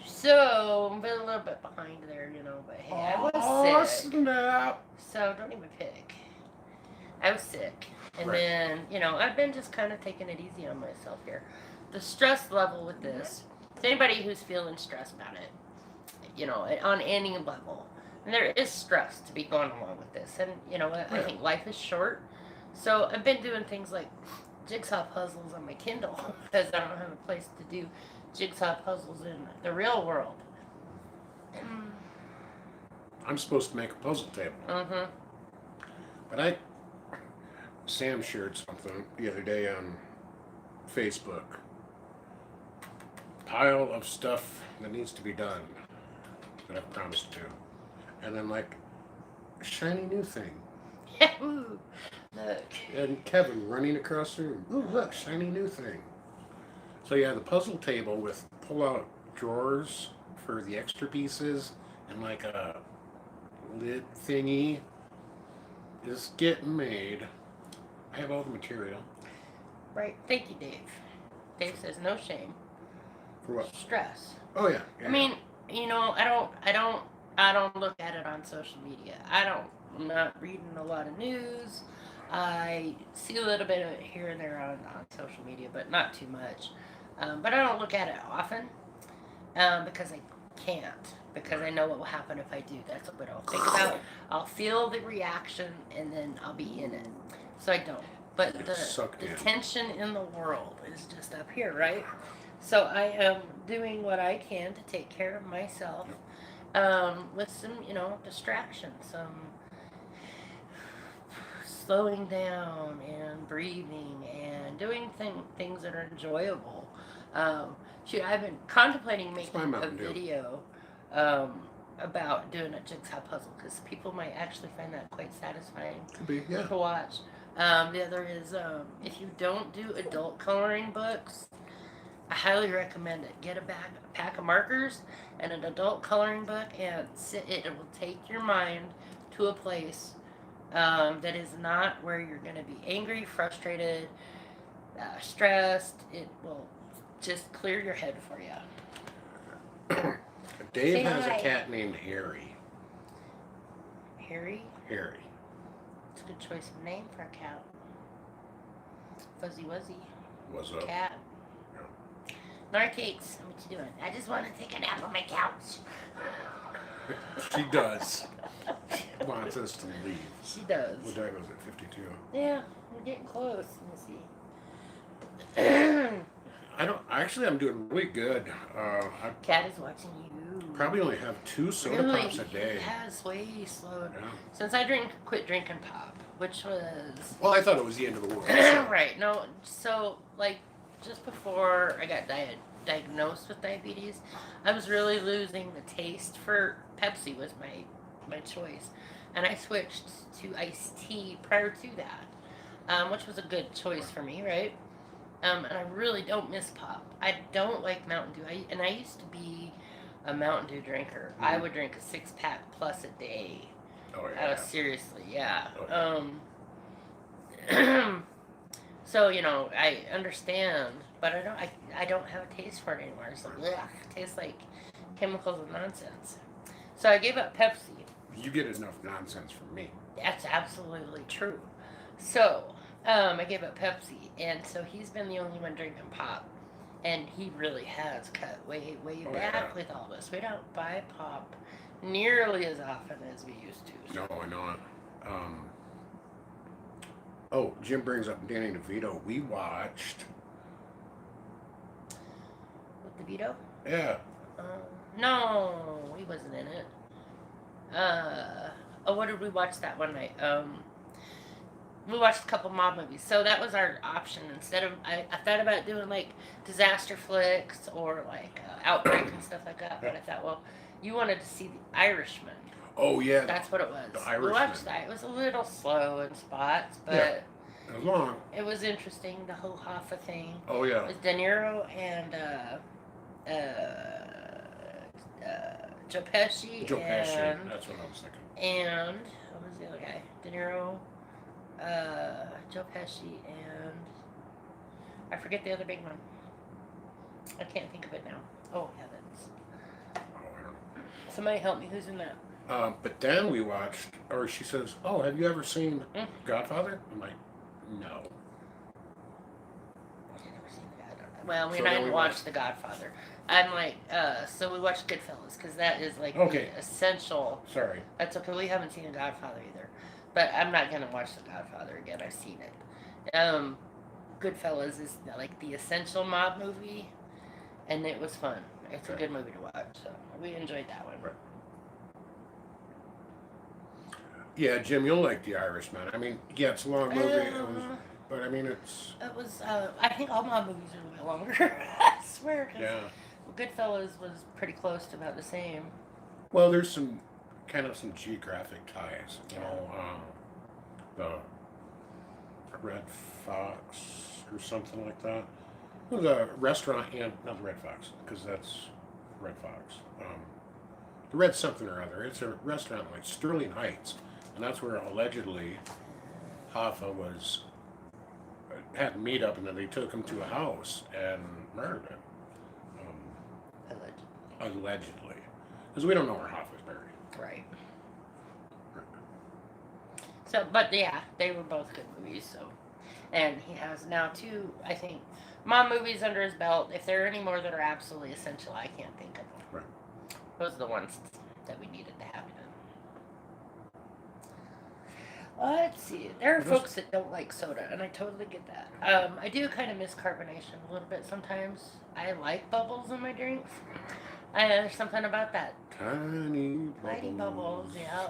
So I'm a little bit behind there, you know. But hey, I was sick. Snap. So don't even pick. I was sick. And Right. then, you know, I've been just kind of taking it easy on myself here. The stress level with this, to anybody who's feeling stressed about it, you know, on any level, and there is stress to be going along with this. And, you know, I think life is short. So I've been doing things like jigsaw puzzles on my Kindle because I don't have a place to do jigsaw puzzles in the real world. I'm supposed to make a puzzle table. Mm-hmm. But Sam shared something the other day on Facebook. Pile of stuff that needs to be done that I've promised to. And then like a shiny new thing. Ooh, look. And Kevin running across the room. Ooh, look, shiny new thing. So yeah, the puzzle table with pull-out drawers for the extra pieces and like a lid thingy is getting made. I have all the material. Right. Thank you, Dave. Dave says no shame. For what? Stress. Oh yeah. I mean, you know, I don't look at it on social media. I'm not reading a lot of news. I see a little bit of it here and there on social media, but not too much. But I don't look at it often because I can't. Because I know what will happen if I do. That's what I'll think about. I'll feel the reaction and then I'll be in it. So I don't. But the tension in the world is just up here, right? So I am doing what I can to take care of myself with some, you know, distractions, some slowing down and breathing and doing things that are enjoyable. Shoot, I've been contemplating making a video about doing a jigsaw puzzle because people might actually find that quite satisfying to watch. The other is if you don't do adult coloring books, I highly recommend it. Get a pack of markers and an adult coloring book and it will take your mind to a place that is not where you're going to be angry, frustrated, stressed. It will just clear your head for you. Dave has a cat named Harry. Harry? Harry. It's a good choice of name for a cat. Fuzzy Wuzzy. What's up? Cat. Nora Cakes, what you doing? I just want to take a nap on my couch. She does. She wants us to leave. She does. What time was it? 52. Yeah, we're getting close. Let me see. I'm doing really good. Cat is watching you. Probably only have 2 soda pops a day. It has way slowed. Yeah. Since I quit drinking pop, which was... Well, I thought it was the end of the world. So. Right, no, so, like, just before I got diagnosed with diabetes, I was really losing the taste for Pepsi was my choice. And I switched to iced tea prior to that, which was a good choice for me, right? And I really don't miss pop. I don't like Mountain Dew. I used to be a Mountain Dew drinker. I would drink a 6-pack plus a day. Oh, yeah. Seriously, yeah. Oh, yeah. So I understand, but I don't have a taste for it anymore. It's like, ugh, it tastes like chemicals and nonsense. So I gave up Pepsi. You get enough nonsense from me. That's absolutely true. So I gave up Pepsi, and so he's been the only one drinking pop, and he really has cut way Oh yeah. back with all this. We don't buy pop nearly as often as we used to. No, I know it. Oh, Jim brings up Danny DeVito. We watched. With DeVito? Yeah. No, he wasn't in it. What did we watch that one night? We watched a couple mob movies, so that was our option. Instead of, I thought about doing like disaster flicks or like Outbreak and stuff like that, but I thought, well, you wanted to see The Irishman. Oh yeah. That's what it was. The Irishman. We watched that. It was a little slow in spots, but It was long. it was interesting. The whole Hoffa thing. Oh It yeah. was De Niro and Joe Pesci. Joe Pesci. And, That's what I was thinking. and what was the other guy? De Niro, Joe Pesci, and I forget the other big one. I can't think of it now. Oh heavens! Oh, I don't know. Somebody help me. Who's in that? But then we watched, or she says, "Oh, have you ever seen Mm. Godfather?" I'm like, "No." I've never seen that. Well, So I then didn't we watch watched- The Godfather. I'm like, so we watched Goodfellas because that is like Okay. the essential. Sorry. That's okay. We haven't seen The Godfather either, but I'm not gonna watch The Godfather again. I've seen it. Goodfellas is like the essential mob movie, and it was fun. It's a Okay. good movie to watch, so we enjoyed that one. Right. Yeah, Jim, you'll like The Irishman. I mean, yeah, it's a long movie, but I mean, it's It was. I think all mob movies are a little bit longer. I swear. 'Cause yeah. Goodfellas was pretty close to about the same. Well, there's some geographic ties. You know, the Red Fox or something like that. It was a restaurant in not the Red Fox because that's Red Fox. The Red something or other. It's a restaurant like Sterling Heights, and that's where allegedly Hoffa was had a meetup, and then they took him to a house and murdered him. Allegedly, because we don't know where Hoffa's buried. Right. So, but yeah, they were both good movies. So, and he has now two, I think, mob movies under his belt. If there are any more that are absolutely essential, I can't think of them. Right. Those are the ones that we needed to have. Let's see. There are folks that don't like soda, and I totally get that. I do kind of miss carbonation a little bit sometimes. I like bubbles in my drinks. There's something about that. Tiny bubbles, yeah.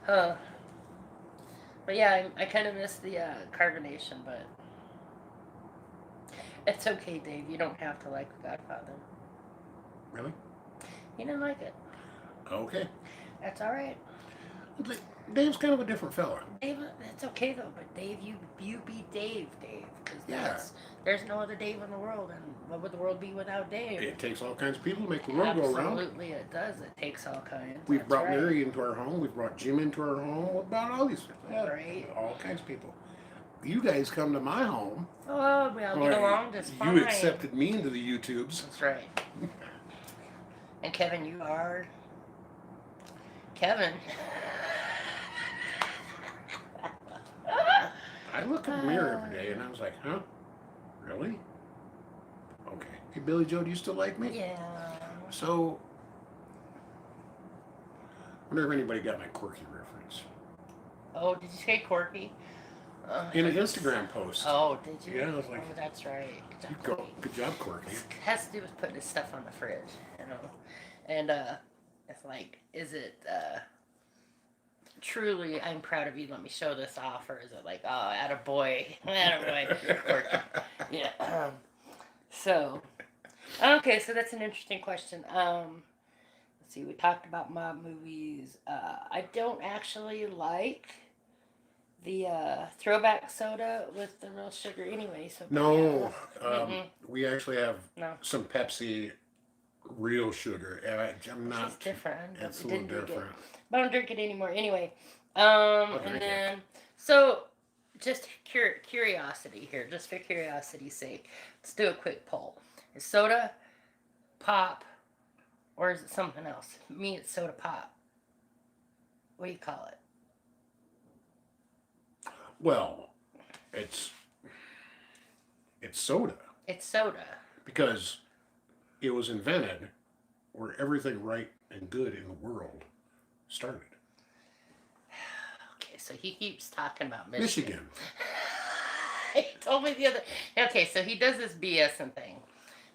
But yeah, I kind of miss the carbonation, but it's okay, Dave. You don't have to like The Godfather. Really? You didn't like it. Okay. That's all right. Dave's kind of a different fella. Dave, that's okay though. But Dave, you be Dave, because Yeah. there's no other Dave in the world, and what would the world be without Dave? It takes all kinds of people to make the world go around. Absolutely, it does. It takes all kinds. We've That's brought right. Mary into our home. We've brought Jim into our home. What about all these? Right. All kinds of people. You guys come to my home. Oh, we all get along just fine. You accepted me into the YouTubes. That's right. And Kevin, you are Kevin. I look in the mirror every day and I was like, huh? Really? Okay. Hey, Billy Joe, do you still like me? Yeah. So, I wonder if anybody got my quirky reference. Oh, did you say quirky? In an Instagram post. Oh, did you? Yeah, I was like, oh, that's right. Good You job, go. Quirky. Good job, Quirky. It has to do with putting his stuff on the fridge, and it's like, is it truly, I'm proud of you, let me show this off, or is it like, oh, attaboy, attaboy, Quirky. Yeah. So, okay, so that's an interesting question. Let's see, we talked about mob movies. I don't actually like the throwback soda with the real sugar anyway. So No, Mm-mm. we actually have No. some Pepsi real sugar. And I'm It's not. different. It's a Didn't little drink it. different. But I don't drink it anymore anyway. drink And it. then so just curiosity here, just for curiosity's sake. Let's do a quick poll. Is soda pop or is it something else? Me, it's soda pop. What do you call it? Well, it's soda It's soda. because it was invented where everything right and good in the world started. Okay, so he keeps talking about Michigan. Michigan. He told me the other. Okay, so he does this BSing thing.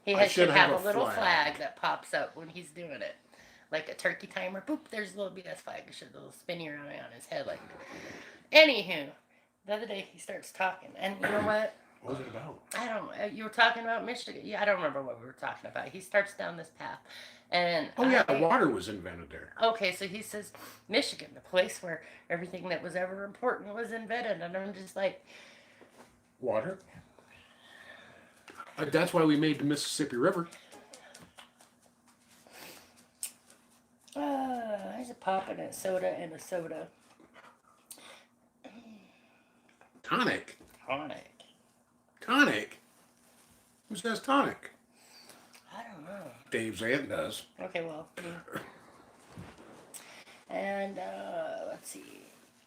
He I should should have have a a little flag. flag that pops up when he's doing it, like a turkey timer. Boop, there's a little BS flag. It should a little spinny around on his head, like. Anywho, the other day he starts talking, and you know what? What was it about? I don't know. You were talking about Michigan. Yeah, I don't remember what we were talking about. He starts down this path, and Oh yeah, water was invented there. okay, so he says Michigan, the place where everything that was ever important was invented, and I'm just like, Water. That's why we made the Mississippi River. there's a pop and a soda and a soda. Tonic. Tonic. Tonic. Who says tonic? I don't know. Dave's aunt does. Okay, well, and let's see.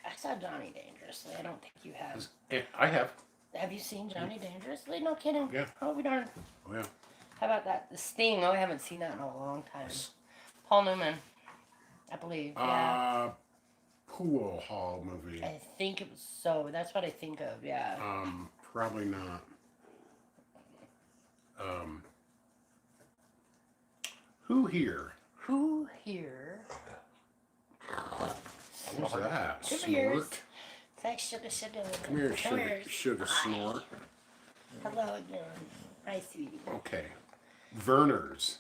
I saw Johnny Dangerously. I don't think you have. I have. Have you seen Johnny Dangerously? No kidding. Yeah. Oh, we darn. Oh yeah. How about that? The Sting. Oh, I haven't seen that in a long time. Paul Newman, I believe. Yeah. Pool hall movie. I think it was so. That's what I think of. Yeah. Probably not. Who here? Who here? What's that? Come Snort. here. It's like sugar, sugar. Come here, sugar Hi. snort. Hello again. Hi, sweetie. Okay. Verner's.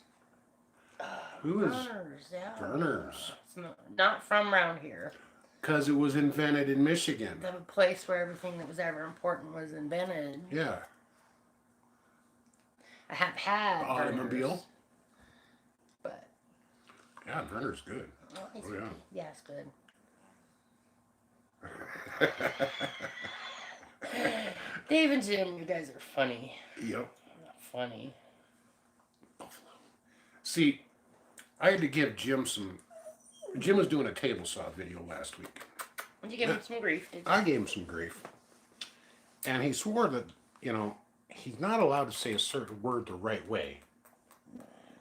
Who is Verner's? Yeah. Verner's? It's not from around here. Because it was invented in Michigan. The place where everything that was ever important was invented. Yeah. I have had Automobile. Verner's, but Yeah, Verner's good. oh, Oh, yeah. Yeah, it's good. Dave and Jim, you guys are funny. Yep. Not funny. See, I had to give Jim some. Jim was doing a table saw video last week. Did you give him some grief? Did you? I gave him some grief. And he swore that, he's not allowed to say a certain word the right way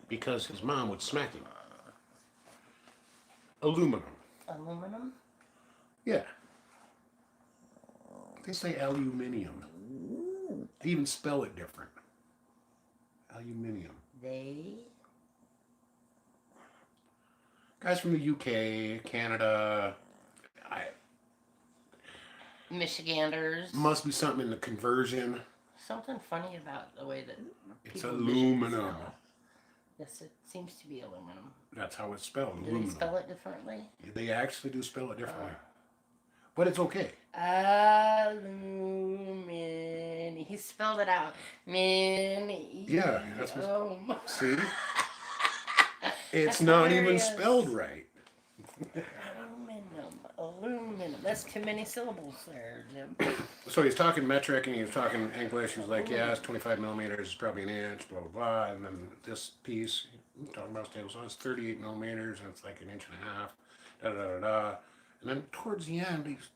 because his mom would smack him. Aluminum. Aluminum? Yeah. They say aluminium. They even spell it different. Aluminium. They? Guys from the UK, Canada, Michiganders. must be something in the conversion. Something funny about the way that It's people aluminum. spell. Yes, it seems to be aluminum. That's how it's spelled. Do they Aluminum. spell it differently? They actually do spell it differently. But it's okay. Alumin. He spelled it out. Yeah, that's what- Oh. See? It's That's not even hilarious. spelled right. Aluminum. That's too many syllables there, Jim. So he's talking metric and he's talking English. He's like, yeah, it's 25 millimeters, it's probably an inch, blah, blah, blah. And then this piece, he's talking about table saw, it's 38 millimeters and it's like an inch and a half, da da da da. And then towards the end, he's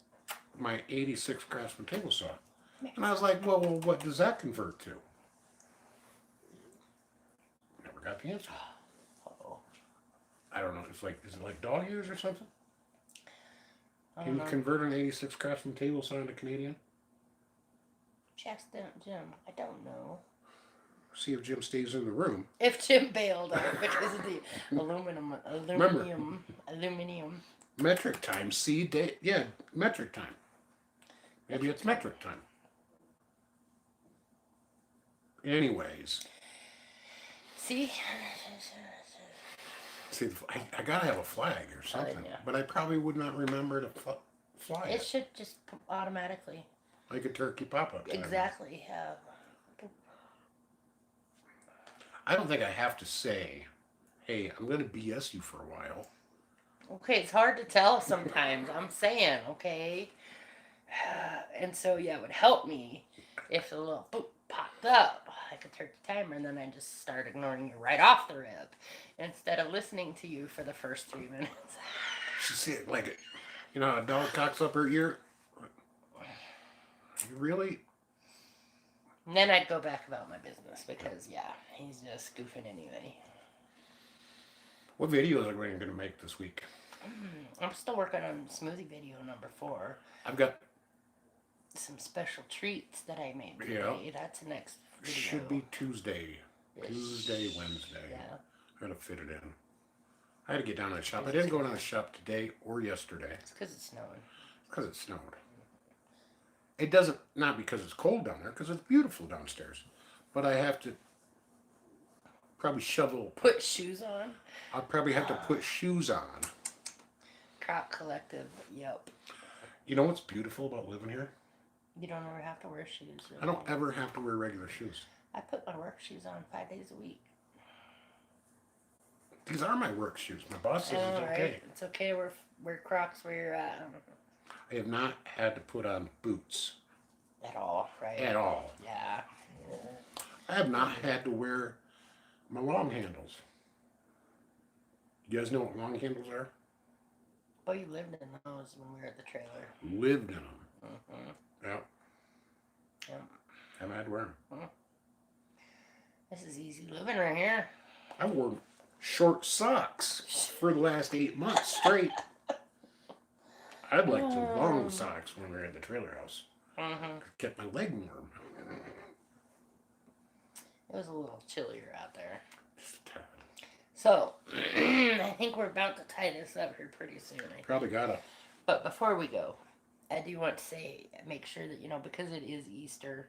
my 86 Craftsman table saw. And I was like, well, what does that convert to? Never got the answer. Uh-oh. I don't know. Is it like dog ears or something? I Can don't you know. convert an 86 Craftsman table saw into Canadian? Check Jim. I don't know. See if Jim stays in the room. If Jim bailed out because of the aluminium. Metric time. See, yeah, metric time. Maybe it's metric time. Anyways, See? I gotta have a flag or something, yeah. but I probably would not remember to fly It it should just automatically. like a turkey pop-up. timer. Exactly. I don't think I have to say, "Hey, I'm gonna BS you for a while." Okay, it's hard to tell sometimes. I'm saying, okay. And so, yeah, it would help me if the little boop popped up. I could turn the timer, and then I just start ignoring you right off the rip instead of listening to you for the first 3 minutes. She said, like, you know, a dog cocks up her ear. You really? And then I'd go back about my business because, yeah, he's just goofing anyway. What videos are we going to make this week? I'm still working on smoothie video number 4. I've got Some special treats that I made Yeah. today. That's the next video. should be Tuesday, Wednesday. Yeah. I gotta fit it in. I had to get down to the shop. I didn't go down to the shop today or yesterday It's because it's snowing. because it snowed. It doesn't, not because it's cold down there, because it's beautiful downstairs. But I have to probably shovel. Put shoes on. I'll probably have to put shoes on. Crop Collective. Yep. You know what's beautiful about living here? You don't ever have to wear shoes. Really. I don't ever have to wear regular shoes. I put my work shoes on 5 days a week. These are my work shoes. My boss says it's okay. Right? It's okay to wear Crocs where you're at. I have not had to put on boots At all, right? at all. Yeah. I have not had to wear my long handles. You guys know what long handles are? Oh, you lived in those when we were at the trailer. Lived in them. Mm-hmm. Yeah. Yep. Haven't had to wear them. This is easy living right here. I wore short socks for the last 8 months straight. I'd like the long socks when we were at the trailer house. Mm-hmm. Kept my leg warm. It was a little chillier out there. Just a tad. So, I think we're about to tie this up here pretty soon. Probably gotta. But before we go, I do want to say, make sure that, because it is Easter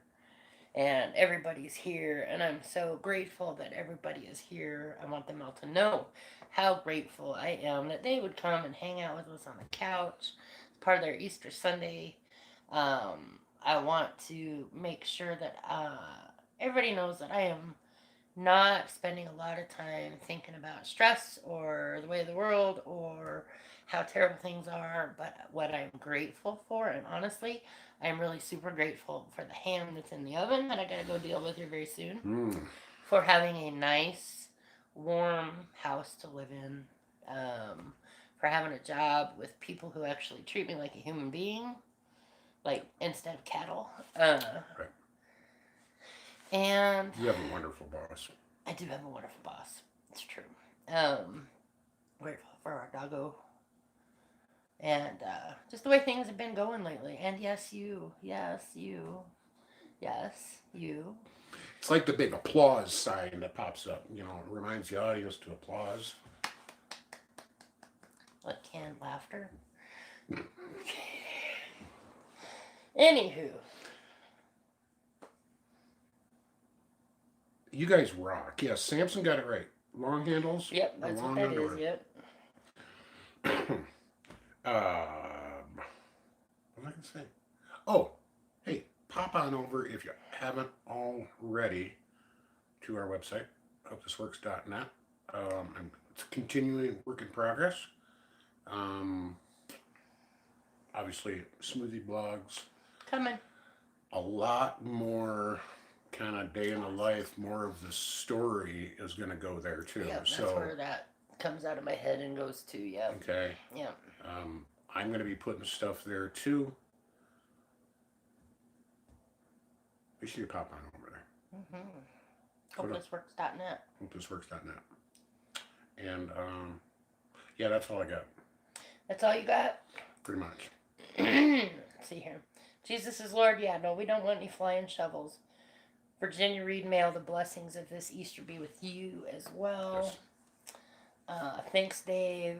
and everybody's here, and I'm so grateful that everybody is here. I want them all to know how grateful I am that they would come and hang out with us on the couch. It's part of their Easter Sunday. I want to make sure that everybody knows that I am not spending a lot of time thinking about stress or the way of the world or how terrible things are, but what I'm grateful for, and honestly, I'm really super grateful for the ham that's in the oven that I gotta go deal with here very soon, for having a nice, warm house to live in, for having a job with people who actually treat me like a human being, like instead of cattle. Right. And You have a wonderful boss. I do have a wonderful boss. It's true. Grateful for our doggo. And just the way things have been going lately. And yes, you. Yes, you. Yes, you. It's like the big applause sign that pops up. It reminds the audience to applause. Like canned laughter. Anywho. You guys rock. Yes, Samson got it right. Long handles. Yep, that's what that underwear. is, yep. What was I going to say? Oh, hey, pop on over if you haven't already to our website, hopethisworks.net. It's a continuing work in progress. Obviously, smoothie blogs. Coming. A lot more kind of day in the life, more of the story is going to go there too. Yep, that's where that comes out of my head and goes to, yeah. Okay. Yeah. I'm going to be putting stuff there too. Make sure you pop on over there. Hopelessworks.net. Hopethisworks.net. And yeah, that's all I got. That's all you got? Pretty much. Let's see here. Jesus is Lord. Yeah, no, we don't want any flying shovels. Virginia Reed Mail, the blessings of this Easter be with you as well. Yes. Thanks, Dave.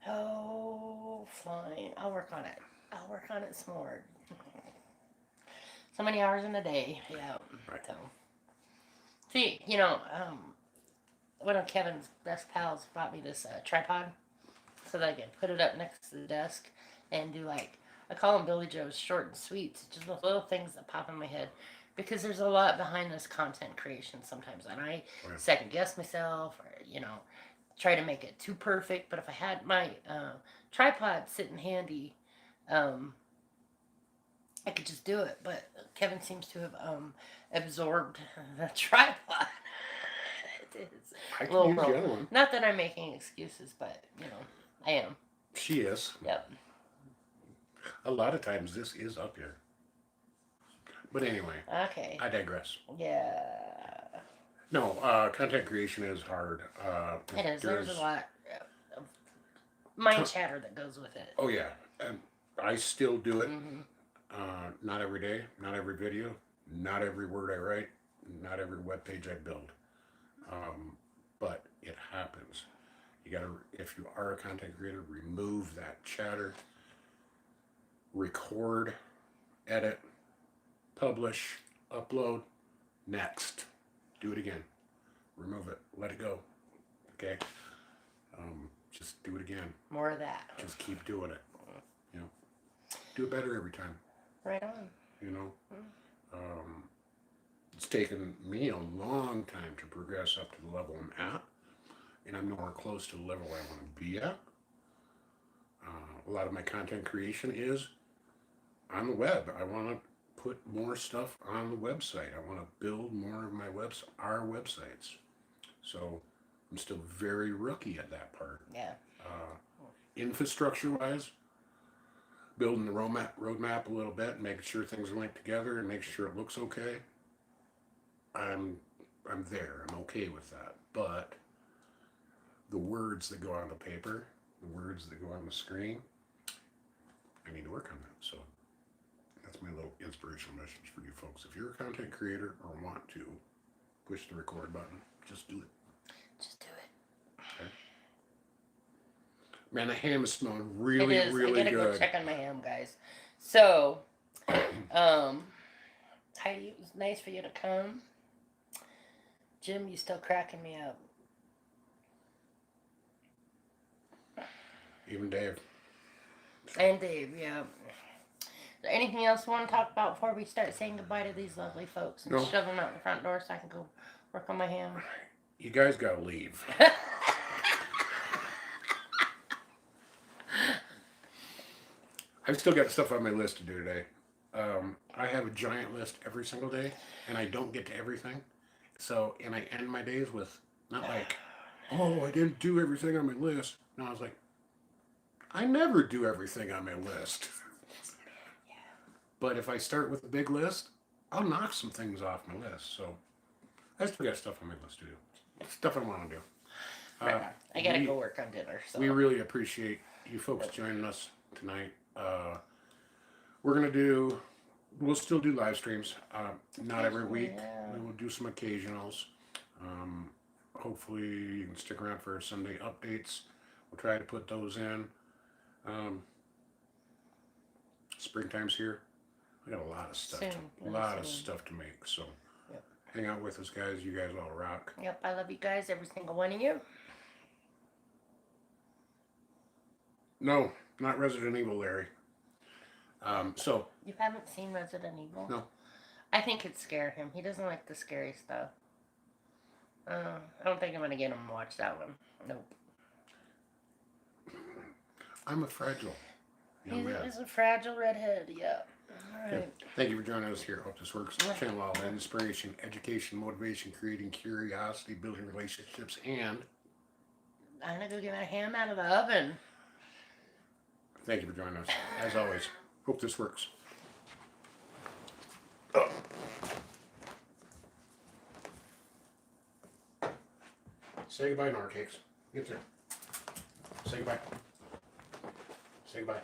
Oh, fine. I'll work on it some more. So many hours in a day. Yeah. Right. So. See, one of Kevin's best pals bought me this tripod so that I can put it up next to the desk and do I call them Billy Joe's short and sweet. Just those little things that pop in my head. Because there's a lot behind this content creation sometimes. And I second guess myself or, try to make it too perfect. But if I had my tripod sitting handy, um, I could just do it. But Kevin seems to have absorbed the tripod. It is I a can little use the rough. other one. Not that I'm making excuses, but I am. She is. Yep. A lot of times this is up here. But anyway, Okay. I digress. Yeah. No, content creation is hard. It is. There's a lot of mind chatter that goes with it. Oh yeah, and I still do it. Hmm. Not every day, not every video, not every word I write, not every web page I build. But it happens. You gotta, if you are a content creator, remove that chatter, record, edit, publish, upload, next. Do it again. Remove it. Let it go. Okay? Just do it again. More of that. Just keep doing it. You know? Do it better every time. Right on. You know? It's taken me a long time to progress up to the level I'm at. And I'm nowhere close to the level I want to be at. A lot of my content creation is on the web. I want to put more stuff on the website. I want to build more of our websites. So I'm still very rookie at that part. Yeah. Infrastructure wise, building the roadmap a little bit, making sure things are linked together and making sure it looks okay. I'm there. I'm okay with that. But the words that go on the paper, the words that go on the screen, I need to work on that. So that's my little inspirational message for you folks. If you're a content creator or want to, push the record button. Just do it. Just do it. Okay. Man, the ham is smelling really, It is. really I gotta good. go check on my ham, guys. So, Heidi, it was nice for you to come. Jim, you still cracking me up. Even Dave. And Dave, yeah. Is there anything else you want to talk about before we start saying goodbye to these lovely folks and No. shove them out the front door so I can go work on my ham? You guys gotta leave. I've still got stuff on my list to do today. I have a giant list every single day, and I don't get to everything. So, and I end my days with not like, oh, I didn't do everything on my list. No, I was like, I never do everything on my list. But if I start with a big list, I'll knock some things off my list. So, I still got stuff on my list to do. Stuff I want to do. I gotta go work on dinner. So. We really appreciate you folks joining us tonight. We'll still do live streams. Not every week. Yeah. We will do some occasionals. Hopefully you can stick around for our Sunday updates. We'll try to put those in. Springtime's here. We got a lot of stuff. Of stuff to make. So hang out with us, guys. You guys all rock. Yep, I love you guys, every single one of you. No, not Resident Evil, Larry. So You haven't seen Resident Evil? no. I think it'd scare him. He doesn't like the scary stuff. I don't think I'm gonna get him to watch that one. Nope. I'm a fragile young man. He's a fragile redhead. Yeah. All right. Thank you for joining us here at Hope This Works. Channel all that inspiration, education, motivation, creating curiosity, building relationships, and I'm gonna go get my ham out of the oven. thank you for joining us. As always, hope this works. Say goodbye, Norcakes. Get there. Say goodbye. Say goodbye.